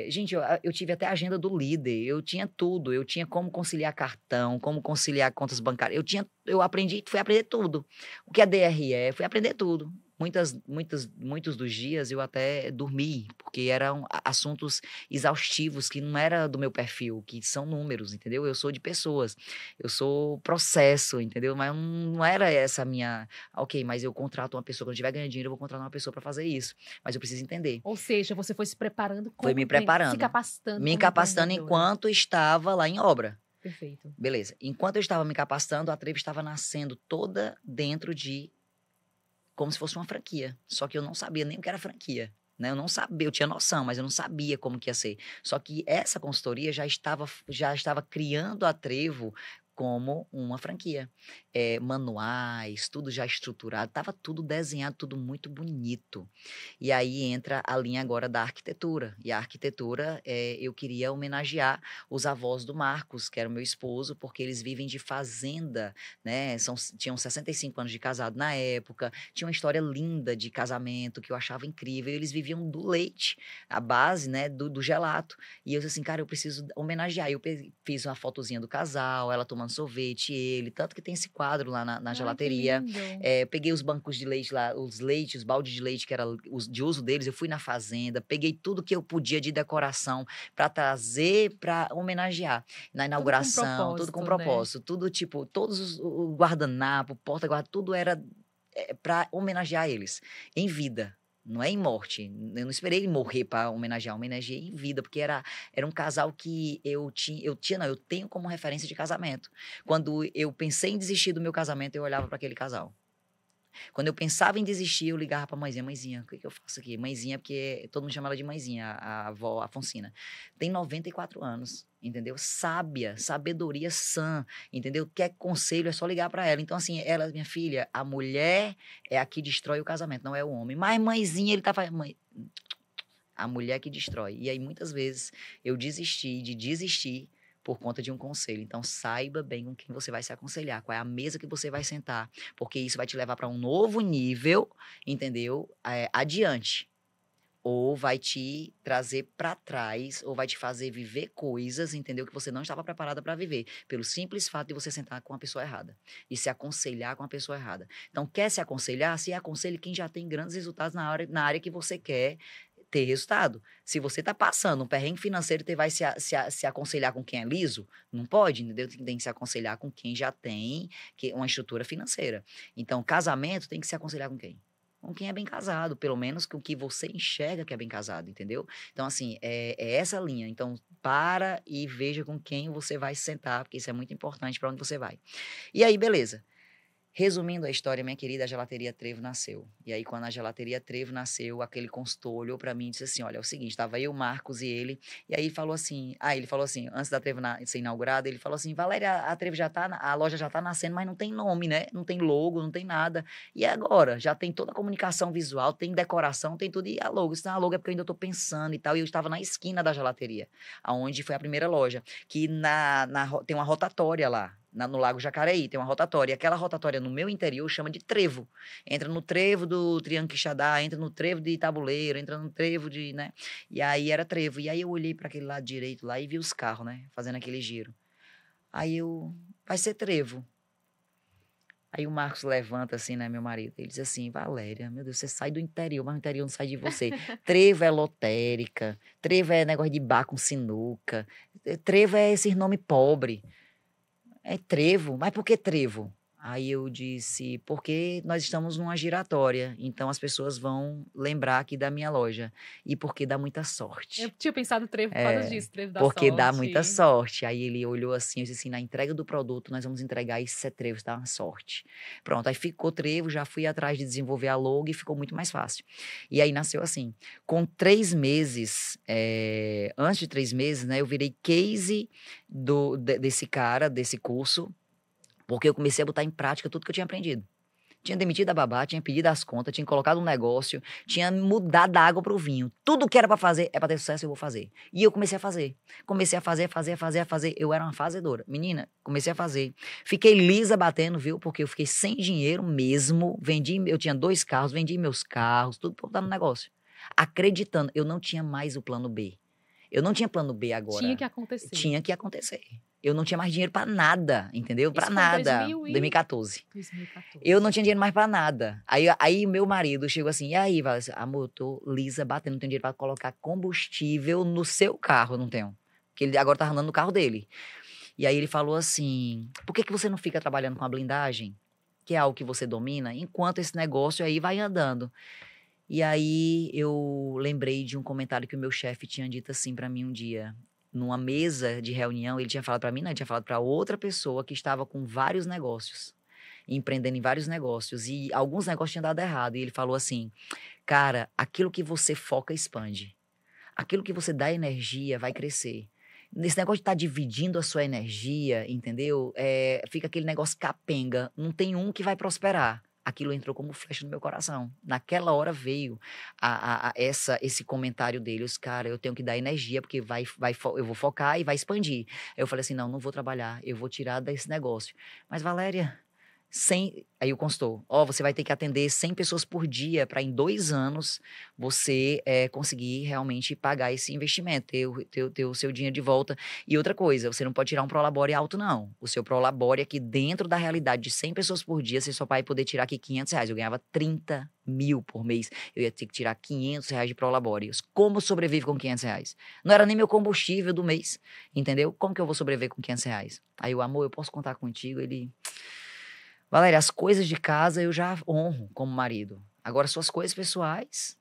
gente, eu tive até a agenda do líder. Eu tinha tudo. Eu tinha como conciliar cartão, como conciliar contas bancárias. Fui aprender tudo. O que é DRE, fui aprender tudo. Muitos dos dias eu até dormi, porque eram assuntos exaustivos que não era do meu perfil, que são números, entendeu? Eu sou de pessoas, eu sou processo, entendeu? Mas não era essa a minha... Ok, mas eu contrato uma pessoa, quando eu estiver ganhando dinheiro, eu vou contratar uma pessoa para fazer isso. Mas eu preciso entender. Ou seja, você foi se preparando Foi me preparando. se capacitando. Me capacitando enquanto estava lá em obra. Perfeito. Beleza. Enquanto eu estava me capacitando, a Trevo estava nascendo toda dentro de... como se fosse uma franquia. Só que eu não sabia nem o que era franquia. né? Eu não sabia, eu tinha noção, mas eu não sabia como que ia ser. Só que essa consultoria já estava criando a Trevo como uma franquia. Manuais, tudo já estruturado, estava tudo desenhado, tudo muito bonito. E aí entra a linha agora da arquitetura. E a arquitetura, eu queria homenagear os avós do Marcos, que era o meu esposo, porque eles vivem de fazenda, né? Tinham 65 anos de casado na época, tinha uma história linda de casamento que eu achava incrível. E eles viviam do leite, a base, né, do gelato. E eu disse assim, cara, eu preciso homenagear. Eu fiz uma fotozinha do casal, ela tomando sorvete, ele, tanto que tem esse quadro lá na Ai, que gelateria. lindo. Peguei os bancos de leite lá, os baldes de leite que era de uso deles, eu fui na fazenda, peguei tudo que eu podia de decoração para trazer, para homenagear. Na inauguração, tudo com Né? propósito, tudo tipo, o guardanapo, porta-guarda, tudo era para homenagear eles em vida. Não é em morte. Eu não esperei ele morrer para homenagear, homenageei em vida, porque era um casal que não, eu tenho como referência de casamento. Quando eu pensei em desistir do meu casamento, eu olhava para aquele casal. Quando eu pensava em desistir, eu ligava pra mãezinha. Mãezinha, o que que eu faço aqui? Mãezinha, porque todo mundo chama ela de mãezinha, a avó Afonsina. Tem 94 anos, entendeu? Sábia, sabedoria sã, entendeu? Quer conselho, é só ligar pra ela. Então, assim, ela, minha filha, a mulher é a que destrói o casamento, não é o homem. Mas mãezinha, ele tá fazendo... A mulher que destrói. E aí, muitas vezes, eu desisti de desistir por conta de um conselho. Então, saiba bem com quem você vai se aconselhar, qual é a mesa que você vai sentar, porque isso vai te levar para um novo nível, entendeu? Adiante. Ou vai te trazer para trás, ou vai te fazer viver coisas, entendeu? Que você não estava preparada para viver, pelo simples fato de você sentar com a pessoa errada e se aconselhar com a pessoa errada. Então, quer se aconselhar? Se aconselhe quem já tem grandes resultados na área que você quer ter resultado. Se você está passando um perrengue financeiro, você vai se aconselhar com quem é liso? Não pode, entendeu? Tem que se aconselhar com quem já tem uma estrutura financeira. Então, casamento tem que se aconselhar com quem? Com quem é bem casado, pelo menos com o que você enxerga que é bem casado, entendeu? Então, assim, é essa linha. Então, para e veja com quem você vai se sentar, porque isso é muito importante para onde você vai. E aí, beleza. Resumindo a história, minha querida, a Gelateria Trevo nasceu. E aí, quando a Gelateria Trevo nasceu, aquele consultor olhou pra mim e disse assim, olha, é o seguinte, estava eu, Marcos e ele, e aí ele falou assim, antes da Trevo ser inaugurada, ele falou assim, Valéria, a Trevo a loja já tá nascendo, mas não tem nome, né? Não tem logo, não tem nada. E agora? Já tem toda a comunicação visual, tem decoração, tem tudo, e a logo? Isso, a logo é porque eu ainda tô pensando e tal, e eu estava na esquina da gelateria, aonde foi a primeira loja, que tem uma rotatória lá, no Lago Jacareí, tem uma rotatória. E aquela rotatória no meu interior chama de trevo. Entra no trevo do Triângulo Quixadá, entra no trevo de Tabuleiro, entra no trevo de, né? E aí era trevo. E aí eu olhei para aquele lado direito lá e vi os carros, né? Fazendo aquele giro. Vai ser trevo. Aí o Marcos levanta assim, né, meu marido? Ele diz assim, Valéria, meu Deus, você sai do interior, mas o interior não sai de você. Trevo é lotérica, trevo é negócio de bar com sinuca, trevo é esse nome pobre. É trevo? Mas por que trevo? Aí eu disse, porque nós estamos numa giratória, então as pessoas vão lembrar aqui da minha loja. E porque dá muita Eu sorte. tinha pensado trevo por causa disso, trevo da Porque dá muita sorte. sorte. Aí ele olhou assim, eu disse assim, na entrega do produto nós vamos entregar isso é trevo, dá uma sorte. Pronto, aí ficou trevo, já fui atrás de desenvolver a logo e ficou muito mais fácil. E aí nasceu assim, com 3 meses, antes de 3 meses, né, eu virei case desse cara, desse curso, porque eu comecei a botar em prática tudo que eu tinha aprendido. Tinha demitido a babá, tinha pedido as contas, tinha colocado um negócio, tinha mudado da água pro vinho. Tudo que era pra fazer, é pra ter sucesso, eu vou fazer. E eu comecei a fazer. Comecei a fazer. Eu era uma fazedora. Menina, comecei a fazer. Fiquei lisa batendo, viu? Porque eu fiquei sem dinheiro mesmo. Eu tinha 2 carros, vendi meus carros, tudo pra botar no negócio. Acreditando, eu não tinha mais o plano B. Eu não tinha plano B agora. Tinha que acontecer. Tinha que acontecer. Eu não tinha mais dinheiro pra nada, entendeu? Pra Isso foi em nada. 2014. Eu não tinha dinheiro mais pra nada. Aí meu marido chegou assim, e aí, Vala, amor, eu tô lisa batendo, não tenho dinheiro pra colocar combustível no seu carro, não tenho. Porque ele agora tá andando no carro dele. E aí ele falou assim, por que você não fica trabalhando com a blindagem? Que é algo que você domina, enquanto esse negócio aí vai andando. E aí eu lembrei de um comentário que o meu chefe tinha dito assim pra mim um dia. Numa mesa de reunião, ele tinha falado pra mim, não, ele tinha falado pra outra pessoa que estava com vários negócios. empreendendo em vários negócios. E alguns negócios tinham dado errado. E ele falou assim, cara, aquilo que você foca expande. Aquilo que você dá energia vai crescer. Nesse negócio de estar dividindo a sua energia, entendeu? Fica aquele negócio capenga. Não tem um que vai prosperar. Aquilo entrou como flecha no meu coração. Naquela hora veio esse comentário dele. Cara, eu tenho que dar energia, porque eu vou focar e vai expandir. Aí eu falei assim, não vou trabalhar, eu vou tirar desse negócio. Mas, Valéria, aí o consultor, você vai ter que atender 100 pessoas por dia para em 2 anos você conseguir realmente pagar esse investimento, ter o seu dinheiro de volta. E outra coisa, você não pode tirar um Prolabore alto, não. O seu Prolabore aqui dentro da realidade de 100 pessoas por dia, você só vai poder tirar aqui R$500. Eu ganhava 30 mil por mês, eu ia ter que tirar R$500 de Prolabore. Como sobrevive com R$500? Não era nem meu combustível do mês, entendeu? Como que eu vou sobreviver com R$500? Aí o amor, eu posso contar contigo? Ele... Valéria, as coisas de casa eu já honro como marido. Agora, suas coisas pessoais...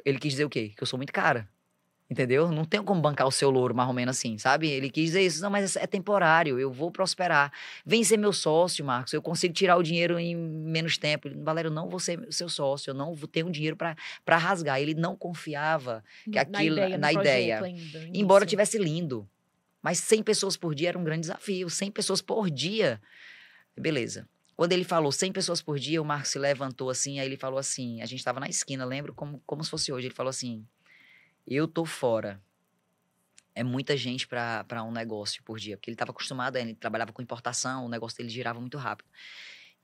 ele quis dizer o quê? Que eu sou muito cara. Entendeu? Não tenho como bancar o seu louro, mais ou menos assim, sabe? Ele quis dizer isso. Não, mas é temporário, eu vou prosperar. Vem ser meu sócio, Marcos, eu consigo tirar o dinheiro em menos tempo. Valéria, eu não vou ser seu sócio, eu não vou ter um dinheiro para rasgar. Ele não confiava que aquilo... Na ideia. Ainda, embora tivesse lindo. Mas 100 pessoas por dia era um grande desafio. 100 pessoas por dia. Beleza. Quando ele falou 100 pessoas por dia, o Marcos se levantou assim, aí ele falou assim, a gente estava na esquina, lembro como se fosse hoje, ele falou assim, eu tô fora. É muita gente para um negócio por dia, porque ele estava acostumado, ele trabalhava com importação, o negócio dele girava muito rápido.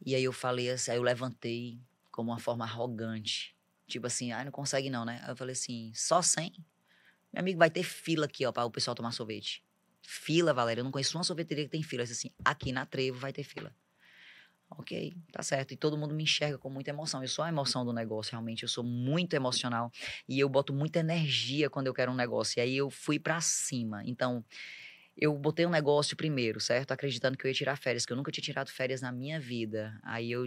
E aí eu falei assim, aí eu levantei como uma forma arrogante, tipo assim, não consegue não, né? Aí eu falei assim, só 100? Meu amigo, vai ter fila aqui, ó, para o pessoal tomar sorvete. Fila, Valéria, eu não conheço uma sorveteria que tem fila. Eu disse assim, aqui na Trevo vai ter fila. Ok, tá certo. E todo mundo me enxerga com muita emoção. Eu sou a emoção do negócio, realmente. Eu sou muito emocional. E eu boto muita energia quando eu quero um negócio. E aí eu fui pra cima. Então, eu botei um negócio primeiro, certo? Acreditando que eu ia tirar férias, que eu nunca tinha tirado férias na minha vida. Aí eu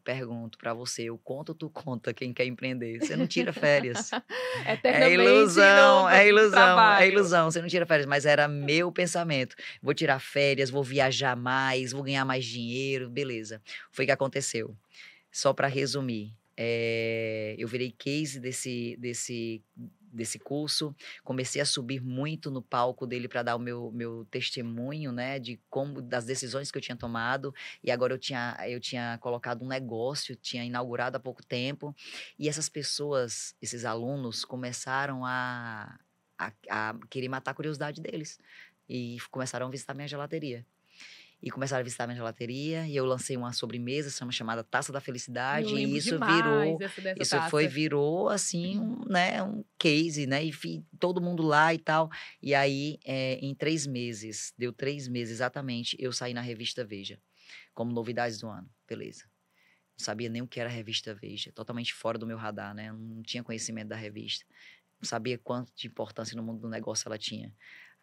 pergunto pra você, eu conto ou tu conta quem quer empreender? Você não tira férias. É ilusão, é ilusão, trabalho. é ilusão. Você não tira férias, mas era meu pensamento. Vou tirar férias, vou viajar mais, vou ganhar mais dinheiro, beleza. Foi o que aconteceu. Só pra resumir, eu virei case desse curso, comecei a subir muito no palco dele para dar o meu testemunho, né, das decisões que eu tinha tomado, e agora eu tinha colocado um negócio, tinha inaugurado há pouco tempo, e essas pessoas, esses alunos, começaram a querer matar a curiosidade deles, e começaram a visitar minha gelateria. E começaram a visitar minha gelateria, e eu lancei uma sobremesa chamada Taça da Felicidade, e isso virou assim, um case, né, e todo mundo lá e tal, e aí em 3 meses, deu 3 meses exatamente, eu saí na revista Veja, como novidades do ano, beleza. Não sabia nem o que era a revista Veja, totalmente fora do meu radar, né, não tinha conhecimento da revista, não sabia quanto de importância no mundo do negócio ela tinha.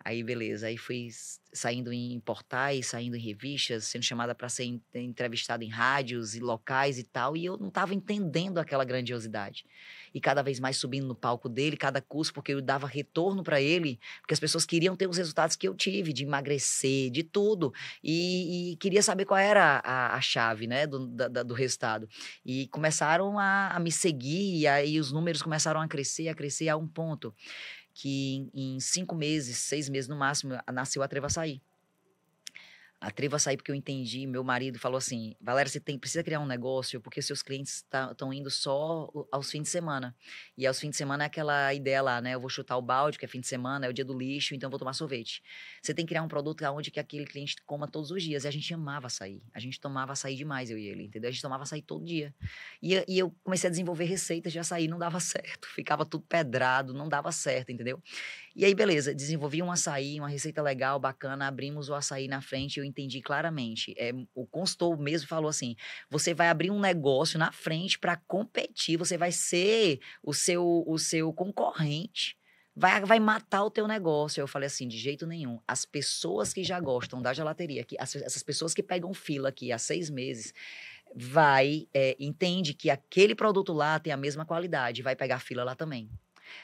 Aí, beleza. Aí fui saindo em portais, saindo em revistas, sendo chamada para ser entrevistada em rádios e locais e tal. E eu não estava entendendo aquela grandiosidade. E cada vez mais subindo no palco dele, cada curso, porque eu dava retorno para ele, porque as pessoas queriam ter os resultados que eu tive, de emagrecer, de tudo. E queria saber qual era a chave, né, do resultado. E começaram a me seguir, e aí os números começaram a crescer a um ponto que em 5 meses, 6 meses no máximo, nasceu a Trevo Açaí. A Trevo Açaí porque eu entendi, meu marido falou assim, Valéria, você precisa criar um negócio porque seus clientes estão indo só aos fins de semana. E aos fins de semana é aquela ideia lá, né? Eu vou chutar o balde, que é fim de semana, é o dia do lixo, então eu vou tomar sorvete. Você tem que criar um produto onde que aquele cliente coma todos os dias. E a gente amava açaí. A gente tomava açaí demais, eu e ele, entendeu? A gente tomava açaí todo dia. E eu comecei a desenvolver receitas de açaí, não dava certo. Ficava tudo pedrado, não dava certo, entendeu? E aí, beleza, desenvolvi um açaí, uma receita legal, bacana, abrimos o açaí na frente e eu entendi claramente. O consultor mesmo falou assim, você vai abrir um negócio na frente para competir, você vai ser o seu concorrente, vai matar o teu negócio. Eu falei assim, de jeito nenhum. As pessoas que já gostam da gelateria, essas pessoas que pegam fila aqui há 6 meses, entende que aquele produto lá tem a mesma qualidade, vai pegar fila lá também.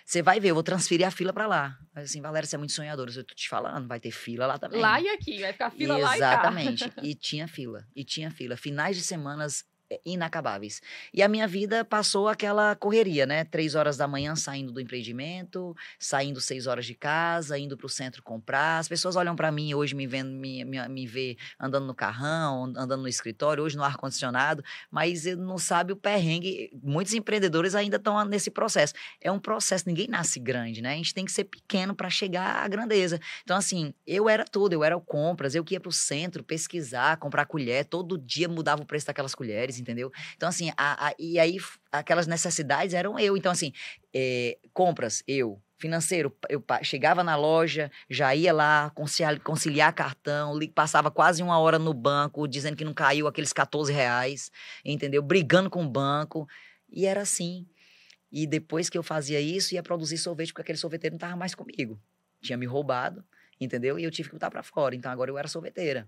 Você vai ver, eu vou transferir a fila pra lá. Mas assim, Valéria, você é muito sonhadora. Eu tô te falando, vai ter fila lá também. Lá e aqui, vai ficar fila lá e cá. Exatamente. E tinha fila. E tinha fila. Finais de semanas inacabáveis. E a minha vida passou aquela correria, né? 3 horas da manhã saindo do empreendimento, saindo 6 horas de casa, indo pro centro comprar. As pessoas olham pra mim hoje, me vendo, me vê andando no carrão, andando no escritório, hoje no ar-condicionado, mas não sabe o perrengue. Muitos empreendedores ainda estão nesse processo. É um processo, ninguém nasce grande, né? A gente tem que ser pequeno para chegar à grandeza. Então, assim, eu era tudo, eu era o compras, eu que ia pro centro pesquisar, comprar colher, todo dia mudava o preço daquelas colheres, entendeu? Então, assim, e aí aquelas necessidades eram eu. Então, assim, compras, eu. Financeiro, eu chegava na loja, já ia lá conciliar cartão, passava quase 1 hora no banco, dizendo que não caiu aqueles R$ 14, entendeu? Brigando com o banco. E era assim. E depois que eu fazia isso, ia produzir sorvete, porque aquele sorveteiro não estava mais comigo. Tinha me roubado, entendeu? E eu tive que botar para fora. Então, agora eu era sorveteira.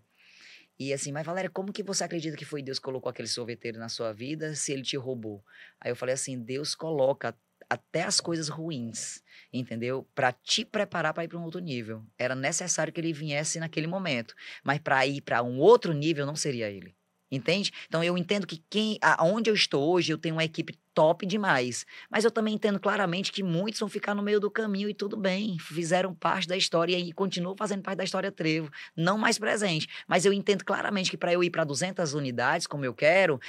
E assim, mas Valéria, como que você acredita que foi Deus que colocou aquele sorveteiro na sua vida se ele te roubou? Aí eu falei assim, Deus coloca até as coisas ruins, entendeu? Para te preparar para ir para um outro nível. Era necessário que ele viesse naquele momento, mas para ir para um outro nível não seria ele. Entende? Então eu entendo que aonde eu estou hoje, eu tenho uma equipe top demais. Mas eu também entendo claramente que muitos vão ficar no meio do caminho e tudo bem. Fizeram parte da história e continuam fazendo parte da história Trevo. Não mais presente. Mas eu entendo claramente que para eu ir para 200 unidades, como eu quero,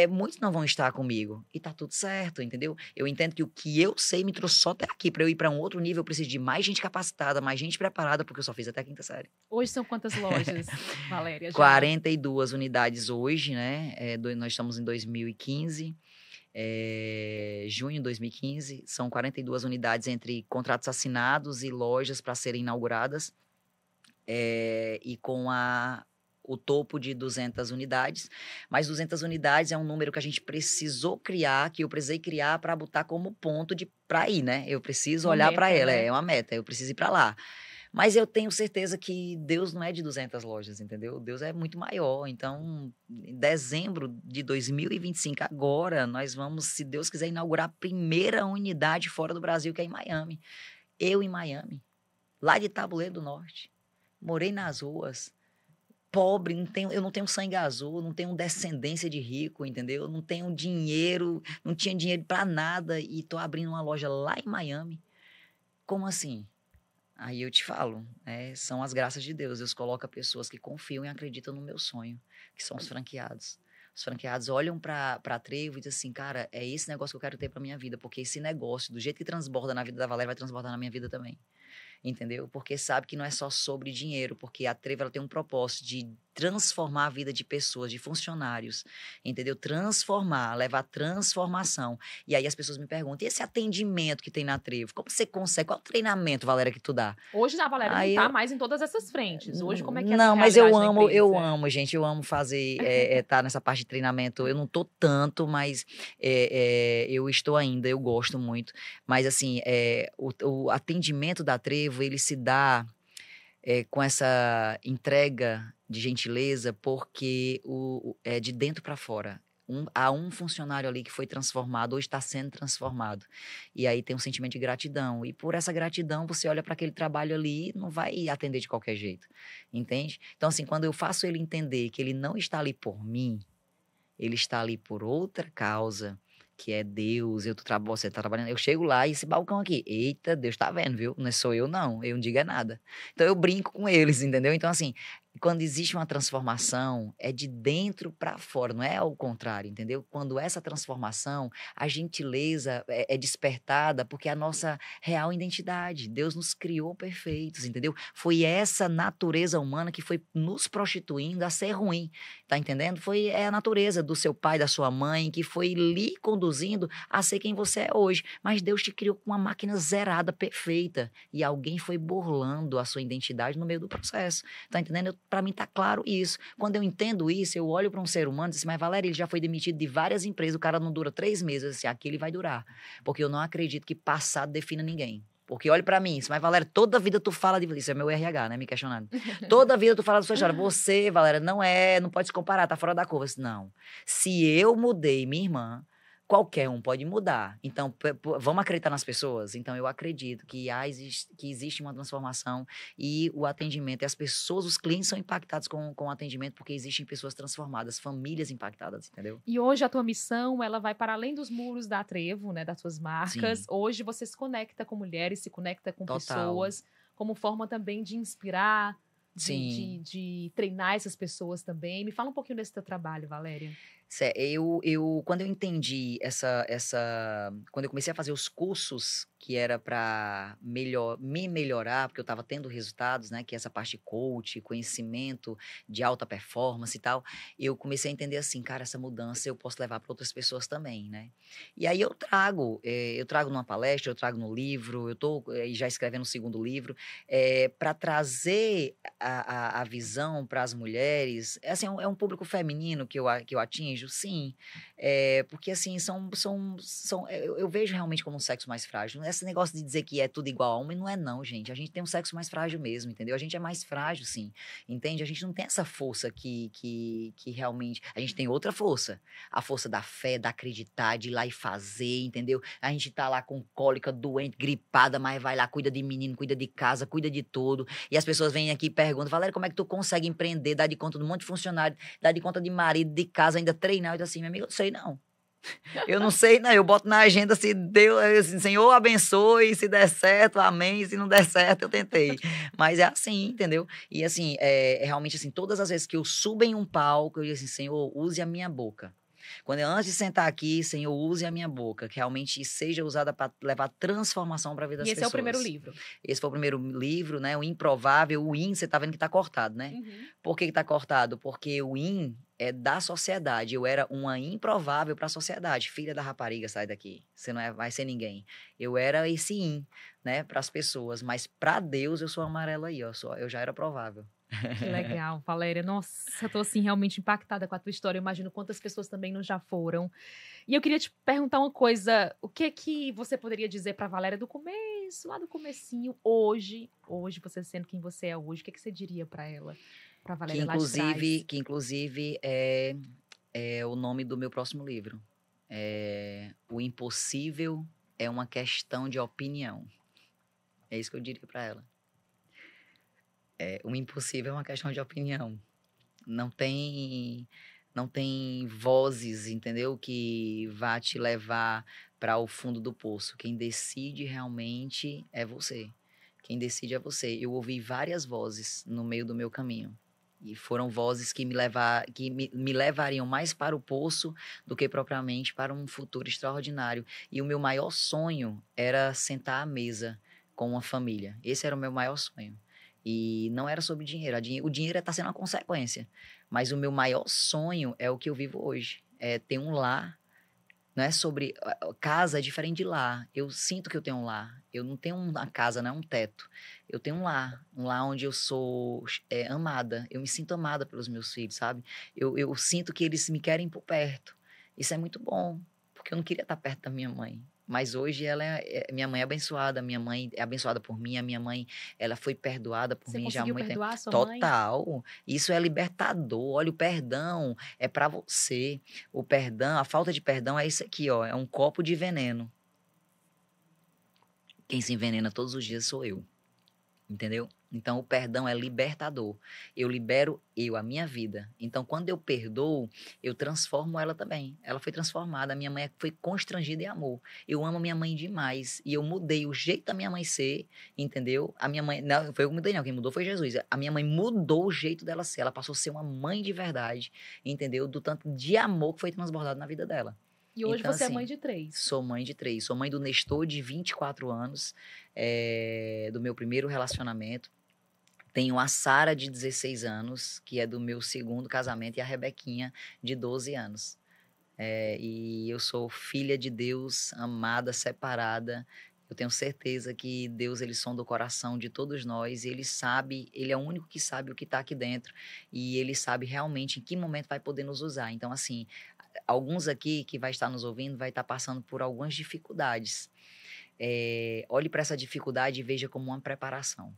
muitos não vão estar comigo. E tá tudo certo, entendeu? Eu entendo que o que eu sei me trouxe só até aqui. Para eu ir para um outro nível, eu preciso de mais gente capacitada, mais gente preparada, porque eu só fiz até a 5ª série. Hoje são quantas lojas, Valéria? 42 unidades hoje, né? Nós estamos em 2015. Junho de 2015, são 42 unidades entre contratos assinados e lojas para serem inauguradas, e com o topo de 200 unidades, mas 200 unidades é um número que a gente precisou criar, que eu precisei criar para botar como ponto para ir, né? Eu preciso olhar para ela, né? É uma meta, eu preciso ir para lá. Mas eu tenho certeza que Deus não é de 200 lojas, entendeu? Deus é muito maior. Então, em dezembro de 2025, agora, nós vamos, se Deus quiser, inaugurar a primeira unidade fora do Brasil, que é em Miami. Eu em Miami, lá de Tabuleiro do Norte. Morei nas ruas, pobre, eu não tenho sangue azul, não tenho descendência de rico, entendeu? Eu não tenho dinheiro, não tinha dinheiro para nada e tô abrindo uma loja lá em Miami. Como assim? Aí eu te falo, são as graças de Deus. Deus coloca pessoas que confiam e acreditam no meu sonho, que são os franqueados. Os franqueados olham para Trevo e dizem assim, cara, é esse negócio que eu quero ter para minha vida, porque esse negócio, do jeito que transborda na vida da Valéria, vai transbordar na minha vida também. Entendeu? Porque sabe que não é só sobre dinheiro, porque a Trevo ela tem um propósito de transformar a vida de pessoas, de funcionários, entendeu? Transformar, levar transformação. E aí as pessoas me perguntam, e esse atendimento que tem na Trevo? Como você consegue? Qual é o treinamento, Valéria, que tu dá? Hoje a Valéria não tá mais em todas essas frentes. Hoje, como é que é Não, mas eu amo, gente. Eu amo fazer, tá nessa parte de treinamento. Eu não tô tanto, mas eu estou ainda, eu gosto muito. Mas, assim, o atendimento da Trevo, ele se dá com essa entrega de gentileza, porque é de dentro para fora. Há um funcionário ali que foi transformado, hoje está sendo transformado. E aí tem um sentimento de gratidão. E por essa gratidão, você olha para aquele trabalho ali e não vai atender de qualquer jeito. Entende? Então, assim, quando eu faço ele entender que ele não está ali por mim, ele está ali por outra causa, que é Deus, você tá trabalhando, eu chego lá e esse balcão aqui, eita, Deus tá vendo, viu? Não sou eu não digo nada. Então eu brinco com eles, entendeu? Então assim, quando existe uma transformação, é de dentro para fora, não é ao contrário, entendeu? Quando essa transformação, a gentileza é despertada porque é a nossa real identidade. Deus nos criou perfeitos, entendeu? Foi essa natureza humana que foi nos prostituindo a ser ruim, tá entendendo? Foi a natureza do seu pai, da sua mãe, que foi lhe conduzindo a ser quem você é hoje. Mas Deus te criou com uma máquina zerada, perfeita, e alguém foi burlando a sua identidade no meio do processo, tá entendendo? Para mim tá claro isso. Quando eu entendo isso, eu olho para um ser humano e digo assim, mas Valéria, ele já foi demitido de várias empresas, o cara não dura 3 meses, assim, aqui ele vai durar. Porque eu não acredito que passado defina ninguém. Porque olha pra mim, mas Valéria, toda vida tu fala de... Isso é meu RH, né, me questionando. Toda vida tu fala da sua história. Você, Valéria, não pode se comparar, tá fora da curva. Não. Se eu mudei minha irmã qualquer um pode mudar. Então, vamos acreditar nas pessoas? Então, eu acredito que, que existe uma transformação e o atendimento, e as pessoas, os clientes são impactados com o atendimento porque existem pessoas transformadas, famílias impactadas, entendeu? E hoje a tua missão, ela vai para além dos muros da Trevo, né, das suas marcas. Sim. Hoje você se conecta com mulheres, se conecta com Total. pessoas, como forma também de inspirar, Sim. de treinar essas pessoas também. Me fala um pouquinho desse teu trabalho, Valéria. Quando eu entendi quando eu comecei a fazer os cursos que era para me melhorar, porque eu estava tendo resultados, né, que é essa parte de coach, conhecimento de alta performance e tal, eu comecei a entender assim, cara, essa mudança eu posso levar para outras pessoas também, né? E aí eu trago numa palestra, eu trago no livro, eu estou já escrevendo o segundo livro, para trazer a visão para as mulheres, assim, é um público feminino que eu atinjo, sim, porque assim, eu vejo realmente como um sexo mais frágil. Esse negócio de dizer que é tudo igual a homem, não é não, gente. A gente tem um sexo mais frágil mesmo, entendeu? A gente é mais frágil, sim, entende? A gente não tem essa força que realmente... A gente tem outra força, a força da fé, da acreditar, de ir lá e fazer, entendeu? A gente tá lá com cólica, doente, gripada, mas vai lá, cuida de menino, cuida de casa, cuida de tudo. E as pessoas vêm aqui e perguntam, Valéria, como é que tu consegue empreender, dar de conta de um monte de funcionário, dar de conta de marido, de casa, ainda treinar? Eu digo assim, minha amiga, eu não sei não. Eu não sei, não. Eu boto na agenda se Deus, assim, Senhor abençoe, se der certo, amém. Se não der certo, eu tentei. Mas é assim, entendeu? E assim, é realmente assim, todas as vezes que eu subo em um palco, eu digo assim, Senhor, use a minha boca. Quando eu, antes de sentar aqui, Senhor, use a minha boca, que realmente seja usada para levar transformação para a vida das E esse pessoas. é o primeiro livro. Esse foi o primeiro livro, né? O Improvável, o In, você tá vendo que tá cortado, né? Uhum. Por que tá cortado? Porque o In é da sociedade. Eu era uma improvável para a sociedade. Filha da rapariga, sai daqui. Você não vai ser ninguém. Eu era esse In, né? Para as pessoas. Mas para Deus, eu sou amarelo aí, ó. Eu já era provável. Que legal, Valéria. Nossa, eu tô assim realmente impactada com a tua história. Eu imagino quantas pessoas também não já foram. E eu queria te perguntar uma coisa, o que que você poderia dizer para Valéria do começo, lá do comecinho, hoje você sendo quem você é hoje, o que que você diria para ela, para Valéria lá de trás? Que inclusive é o nome do meu próximo livro. O impossível é uma questão de opinião. É isso que eu diria para ela. O impossível é uma questão de opinião. Não tem, não tem vozes, entendeu? Que vá te levar para o fundo do poço. Quem decide realmente é você. Quem decide é você. Eu ouvi várias vozes no meio do meu caminho. E foram vozes que me levariam mais para o poço do que propriamente para um futuro extraordinário. E o meu maior sonho era sentar à mesa com uma família. Esse era o meu maior sonho. E não era sobre dinheiro. O dinheiro está sendo uma consequência. Mas o meu maior sonho é o que eu vivo hoje. É ter um lar. Não é sobre... Casa é diferente de lar. Eu sinto que eu tenho um lar. Eu não tenho uma casa, não é um teto. Eu tenho um lar. Um lar onde eu sou amada. Eu me sinto amada pelos meus filhos, sabe? Eu sinto que eles me querem por perto. Isso é muito bom. Porque eu não queria estar perto da minha mãe. Mas hoje minha mãe é abençoada, minha mãe é abençoada por mim, a minha mãe, ela foi perdoada por Você mim já há conseguiu muito tempo. perdoar a sua mãe? Total. Isso é libertador. Olha, o perdão é para você. O perdão, a falta de perdão é isso aqui, ó, é um copo de veneno. Quem se envenena todos os dias sou eu. Entendeu? Então, o perdão é libertador. Eu libero a minha vida. Então, quando eu perdoo, eu transformo ela também. Ela foi transformada. A minha mãe foi constrangida em amor. Eu amo a minha mãe demais. E eu mudei o jeito da minha mãe ser, entendeu? A minha mãe, não foi eu que mudei, não. Quem mudou foi Jesus. A minha mãe mudou o jeito dela ser. Ela passou a ser uma mãe de verdade, entendeu? Do tanto de amor que foi transbordado na vida dela. E hoje Então, você é assim, mãe de 3. Sou mãe de 3. Sou mãe do Nestor, de 24 anos, do meu primeiro relacionamento. Tenho a Sara, de 16 anos, que é do meu segundo casamento, e a Rebequinha, de 12 anos. E eu sou filha de Deus, amada, separada. Eu tenho certeza que Deus, ele sonda o coração de todos nós, e ele sabe, ele é o único que sabe o que está aqui dentro, e ele sabe realmente em que momento vai poder nos usar. Então, assim, alguns aqui que vai estar nos ouvindo vai estar passando por algumas dificuldades. Olhe para essa dificuldade e veja como uma preparação.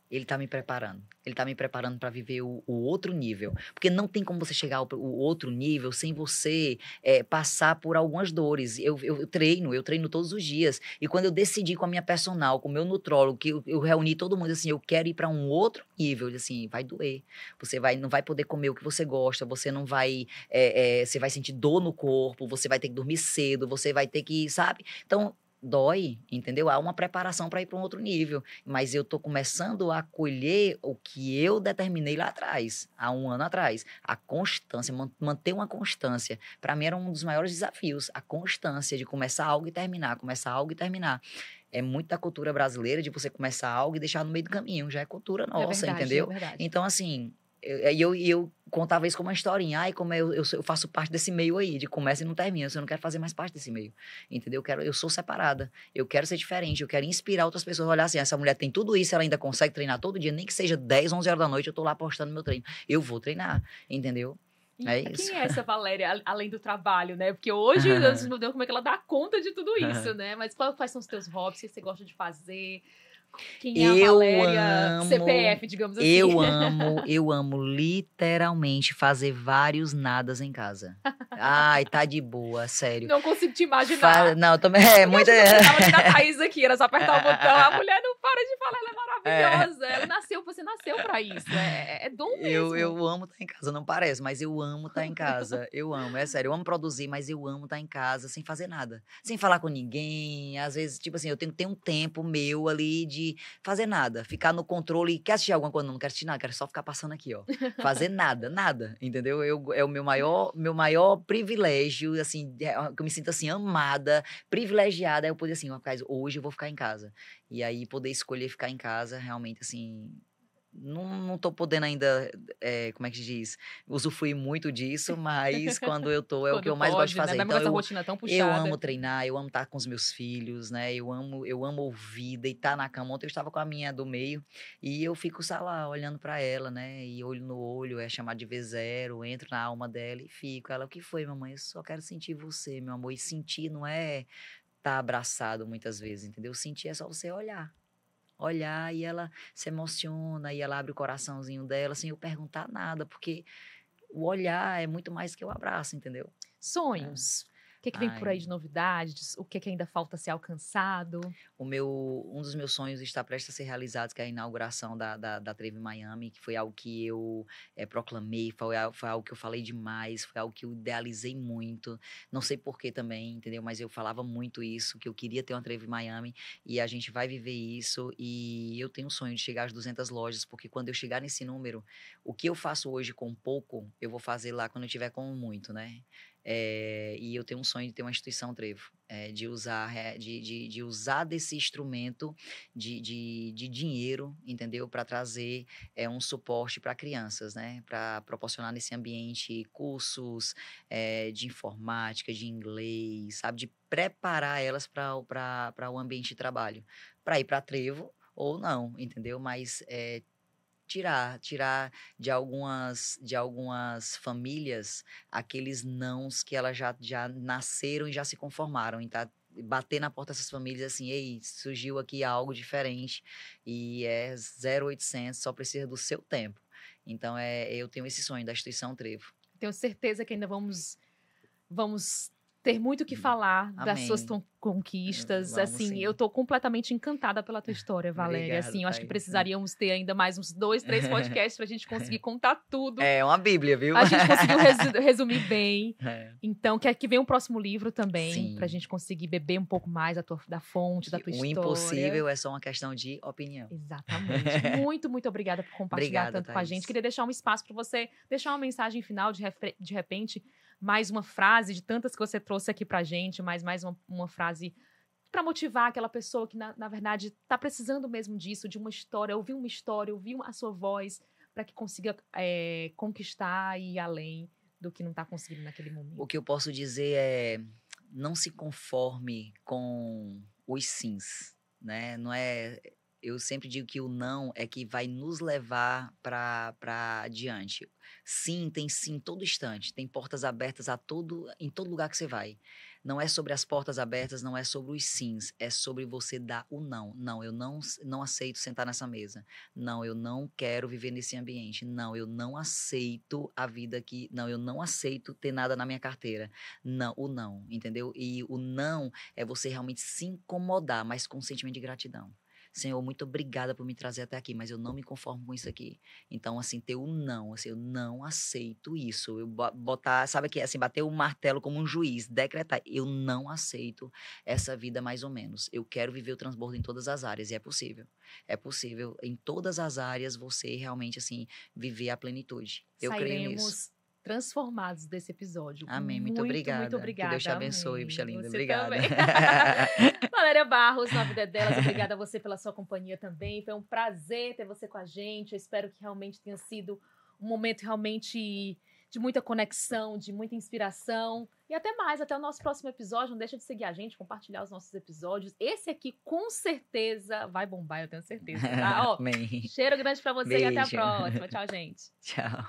Ele tá me preparando. Ele tá me preparando para viver o outro nível. Porque não tem como você chegar o outro nível sem você passar por algumas dores. Eu treino todos os dias. E quando eu decidi com a minha personal, com o meu nutrólogo, que eu reuni todo mundo assim, eu quero ir para um outro nível, assim, vai doer. Você não vai poder comer o que você gosta, você não vai, você vai sentir dor no corpo, você vai ter que dormir cedo, você vai ter que, sabe? Então, dói, entendeu? Há uma preparação para ir para um outro nível, mas eu tô começando a colher o que eu determinei lá atrás, há um ano atrás. A constância, manter uma constância. Para mim era um dos maiores desafios, a constância de começar algo e terminar, começar algo e terminar. É muito da cultura brasileira de você começar algo e deixar no meio do caminho, já é cultura nossa, É entendeu? verdade. Então, assim, eu contava isso como uma historinha. Ai, como eu faço parte desse meio aí, de começa e não termina. Eu não quero fazer mais parte desse meio, entendeu? Eu sou separada. Eu quero ser diferente. Eu quero inspirar outras pessoas a olhar assim, essa mulher tem tudo isso, ela ainda consegue treinar todo dia, nem que seja 10, 11 horas da noite, eu tô lá postando meu treino. Eu vou treinar, entendeu? E É quem isso. é essa Valéria, além do trabalho, né? Porque hoje, meu Deus, como é que ela dá conta de tudo isso, né? Mas quais são os teus hobbies, o que você gosta de fazer? Quem é a Eu Valéria amo, CPF, digamos assim? eu amo literalmente fazer vários nadas em casa. Ai, tá de boa, sério. Não consigo te imaginar. Não, também muita. Eu precisava tirar a Thaís aqui, era só apertar o botão. A mulher não para de falar, ela é maravilhosa. Você nasceu pra isso. É dom mesmo. Eu amo estar em casa, não parece, mas eu amo estar em casa. Eu amo, é sério, eu amo produzir, mas eu amo estar em casa sem fazer nada. Sem falar com ninguém. Às vezes, tipo assim, eu tenho que ter um tempo meu ali de fazer nada. Ficar no controle. Quer assistir alguma coisa? Não quero assistir nada, quero só ficar passando aqui, ó. Fazer nada, nada, entendeu? É o meu maior privilégio, assim, que eu me sinto assim, amada, privilegiada. É eu poder assim, rapaz, hoje eu vou ficar em casa. E aí poder escolher ficar em casa, realmente, assim. Não tô podendo ainda, como é que se diz? Usufruir muito disso, mas quando eu tô, é o que Quando eu mais gosto de pode, né? fazer. Mesmo com Então essa rotina tão eu puxada. amo treinar, eu amo estar com os meus filhos, né? Eu amo ouvir, deitar na cama. Ontem eu estava com a minha do meio e eu fico, sei lá, olhando para ela, né? E olho no olho, é chamar de V0, entro na alma dela e fico. Ela, o que foi, mamãe? Eu só quero sentir você, meu amor. E sentir não é estar abraçado muitas vezes, entendeu? Sentir é só você olhar e ela se emociona e ela abre o coraçãozinho dela sem eu perguntar nada, porque o olhar é muito mais que o abraço, entendeu? Sonhos. O que vem por aí Ai, de novidades? O que ainda falta ser alcançado? um dos meus sonhos está prestes a ser realizado, que é a inauguração da Treve Miami, que foi algo que eu proclamei, foi algo que eu falei demais, foi algo que eu idealizei muito. Não sei por que também, entendeu? Mas eu falava muito isso, que eu queria ter uma Treve Miami, e a gente vai viver isso, e eu tenho um sonho de chegar às 200 lojas, porque quando eu chegar nesse número, o que eu faço hoje com pouco, eu vou fazer lá quando eu tiver com muito, né? E eu tenho um sonho de ter uma instituição Trevo, de usar desse instrumento de dinheiro, entendeu? Para trazer um suporte para crianças, né? Para proporcionar nesse ambiente cursos de informática, de inglês, sabe? De preparar elas para o ambiente de trabalho. Para ir para Trevo ou não, entendeu? Mas tirar de algumas famílias aqueles nãos que elas já nasceram e já se conformaram. Então, bater na porta dessas famílias assim, ei, surgiu aqui algo diferente e é 0800, só precisa do seu tempo. Então, eu tenho esse sonho da instituição Trevo. Tenho certeza que ainda vamos ter muito o que falar das suas Amém. conquistas. Vamos Assim, eu sim. tô completamente encantada pela tua história, Valéria. Obrigado, Assim, eu acho que Thaís. precisaríamos ter ainda mais uns 2, 3 podcasts pra gente conseguir contar tudo. É uma bíblia, viu? A gente conseguiu resumir bem. É. Então, quer que venha um próximo livro também, pra Sim. gente conseguir beber um pouco mais da fonte, da tua O história. impossível é só uma questão de opinião. Exatamente. Muito, muito obrigada por compartilhar Obrigado, tanto com a gente. Thaís. Queria deixar um espaço para você deixar uma mensagem final, de repente, mais uma frase de tantas que você trouxe aqui pra gente, mais uma frase para motivar aquela pessoa que, na verdade, está precisando mesmo disso, de uma história, ouvir a sua voz, para que consiga conquistar e ir além do que não está conseguindo naquele momento. O que eu posso dizer é: não se conforme com os sims, né? Não é. Eu sempre digo que o não é que vai nos levar para adiante. Sim, tem sim todo instante, tem portas abertas em todo lugar que você vai. Não é sobre as portas abertas, não é sobre os sims, é sobre você dar o não. Não, eu não aceito sentar nessa mesa. Não, eu não quero viver nesse ambiente. Não, eu não aceito a vida aqui. Não, eu não aceito ter nada na minha carteira. Não, o não, entendeu? E o não é você realmente se incomodar, mas com um sentimento de gratidão. Senhor, muito obrigada por me trazer até aqui, mas eu não me conformo com isso aqui. Então, assim, ter o não, assim, eu não aceito isso. Eu botar, sabe que assim, bater o martelo como um juiz, decretar, eu não aceito essa vida mais ou menos. Eu quero viver o transbordo em todas as áreas, e é possível. É possível, em todas as áreas, você realmente, assim, viver a plenitude. Eu creio nisso. Transformados desse episódio. Amém, muito Muito obrigada. obrigada. Que Deus te abençoe, Amém. bicha linda. Você Obrigada. também. Valéria Barros, na Vida é Delas, obrigada a você pela sua companhia também. Foi um prazer ter você com a gente. Eu espero que realmente tenha sido um momento realmente de muita conexão, de muita inspiração. E até mais, até o nosso próximo episódio. Não deixa de seguir a gente, compartilhar os nossos episódios. Esse aqui, com certeza, vai bombar, eu tenho certeza, tá? Ó, Amém. cheiro grande pra você Beijo. e até a próxima. Tchau, gente. Tchau.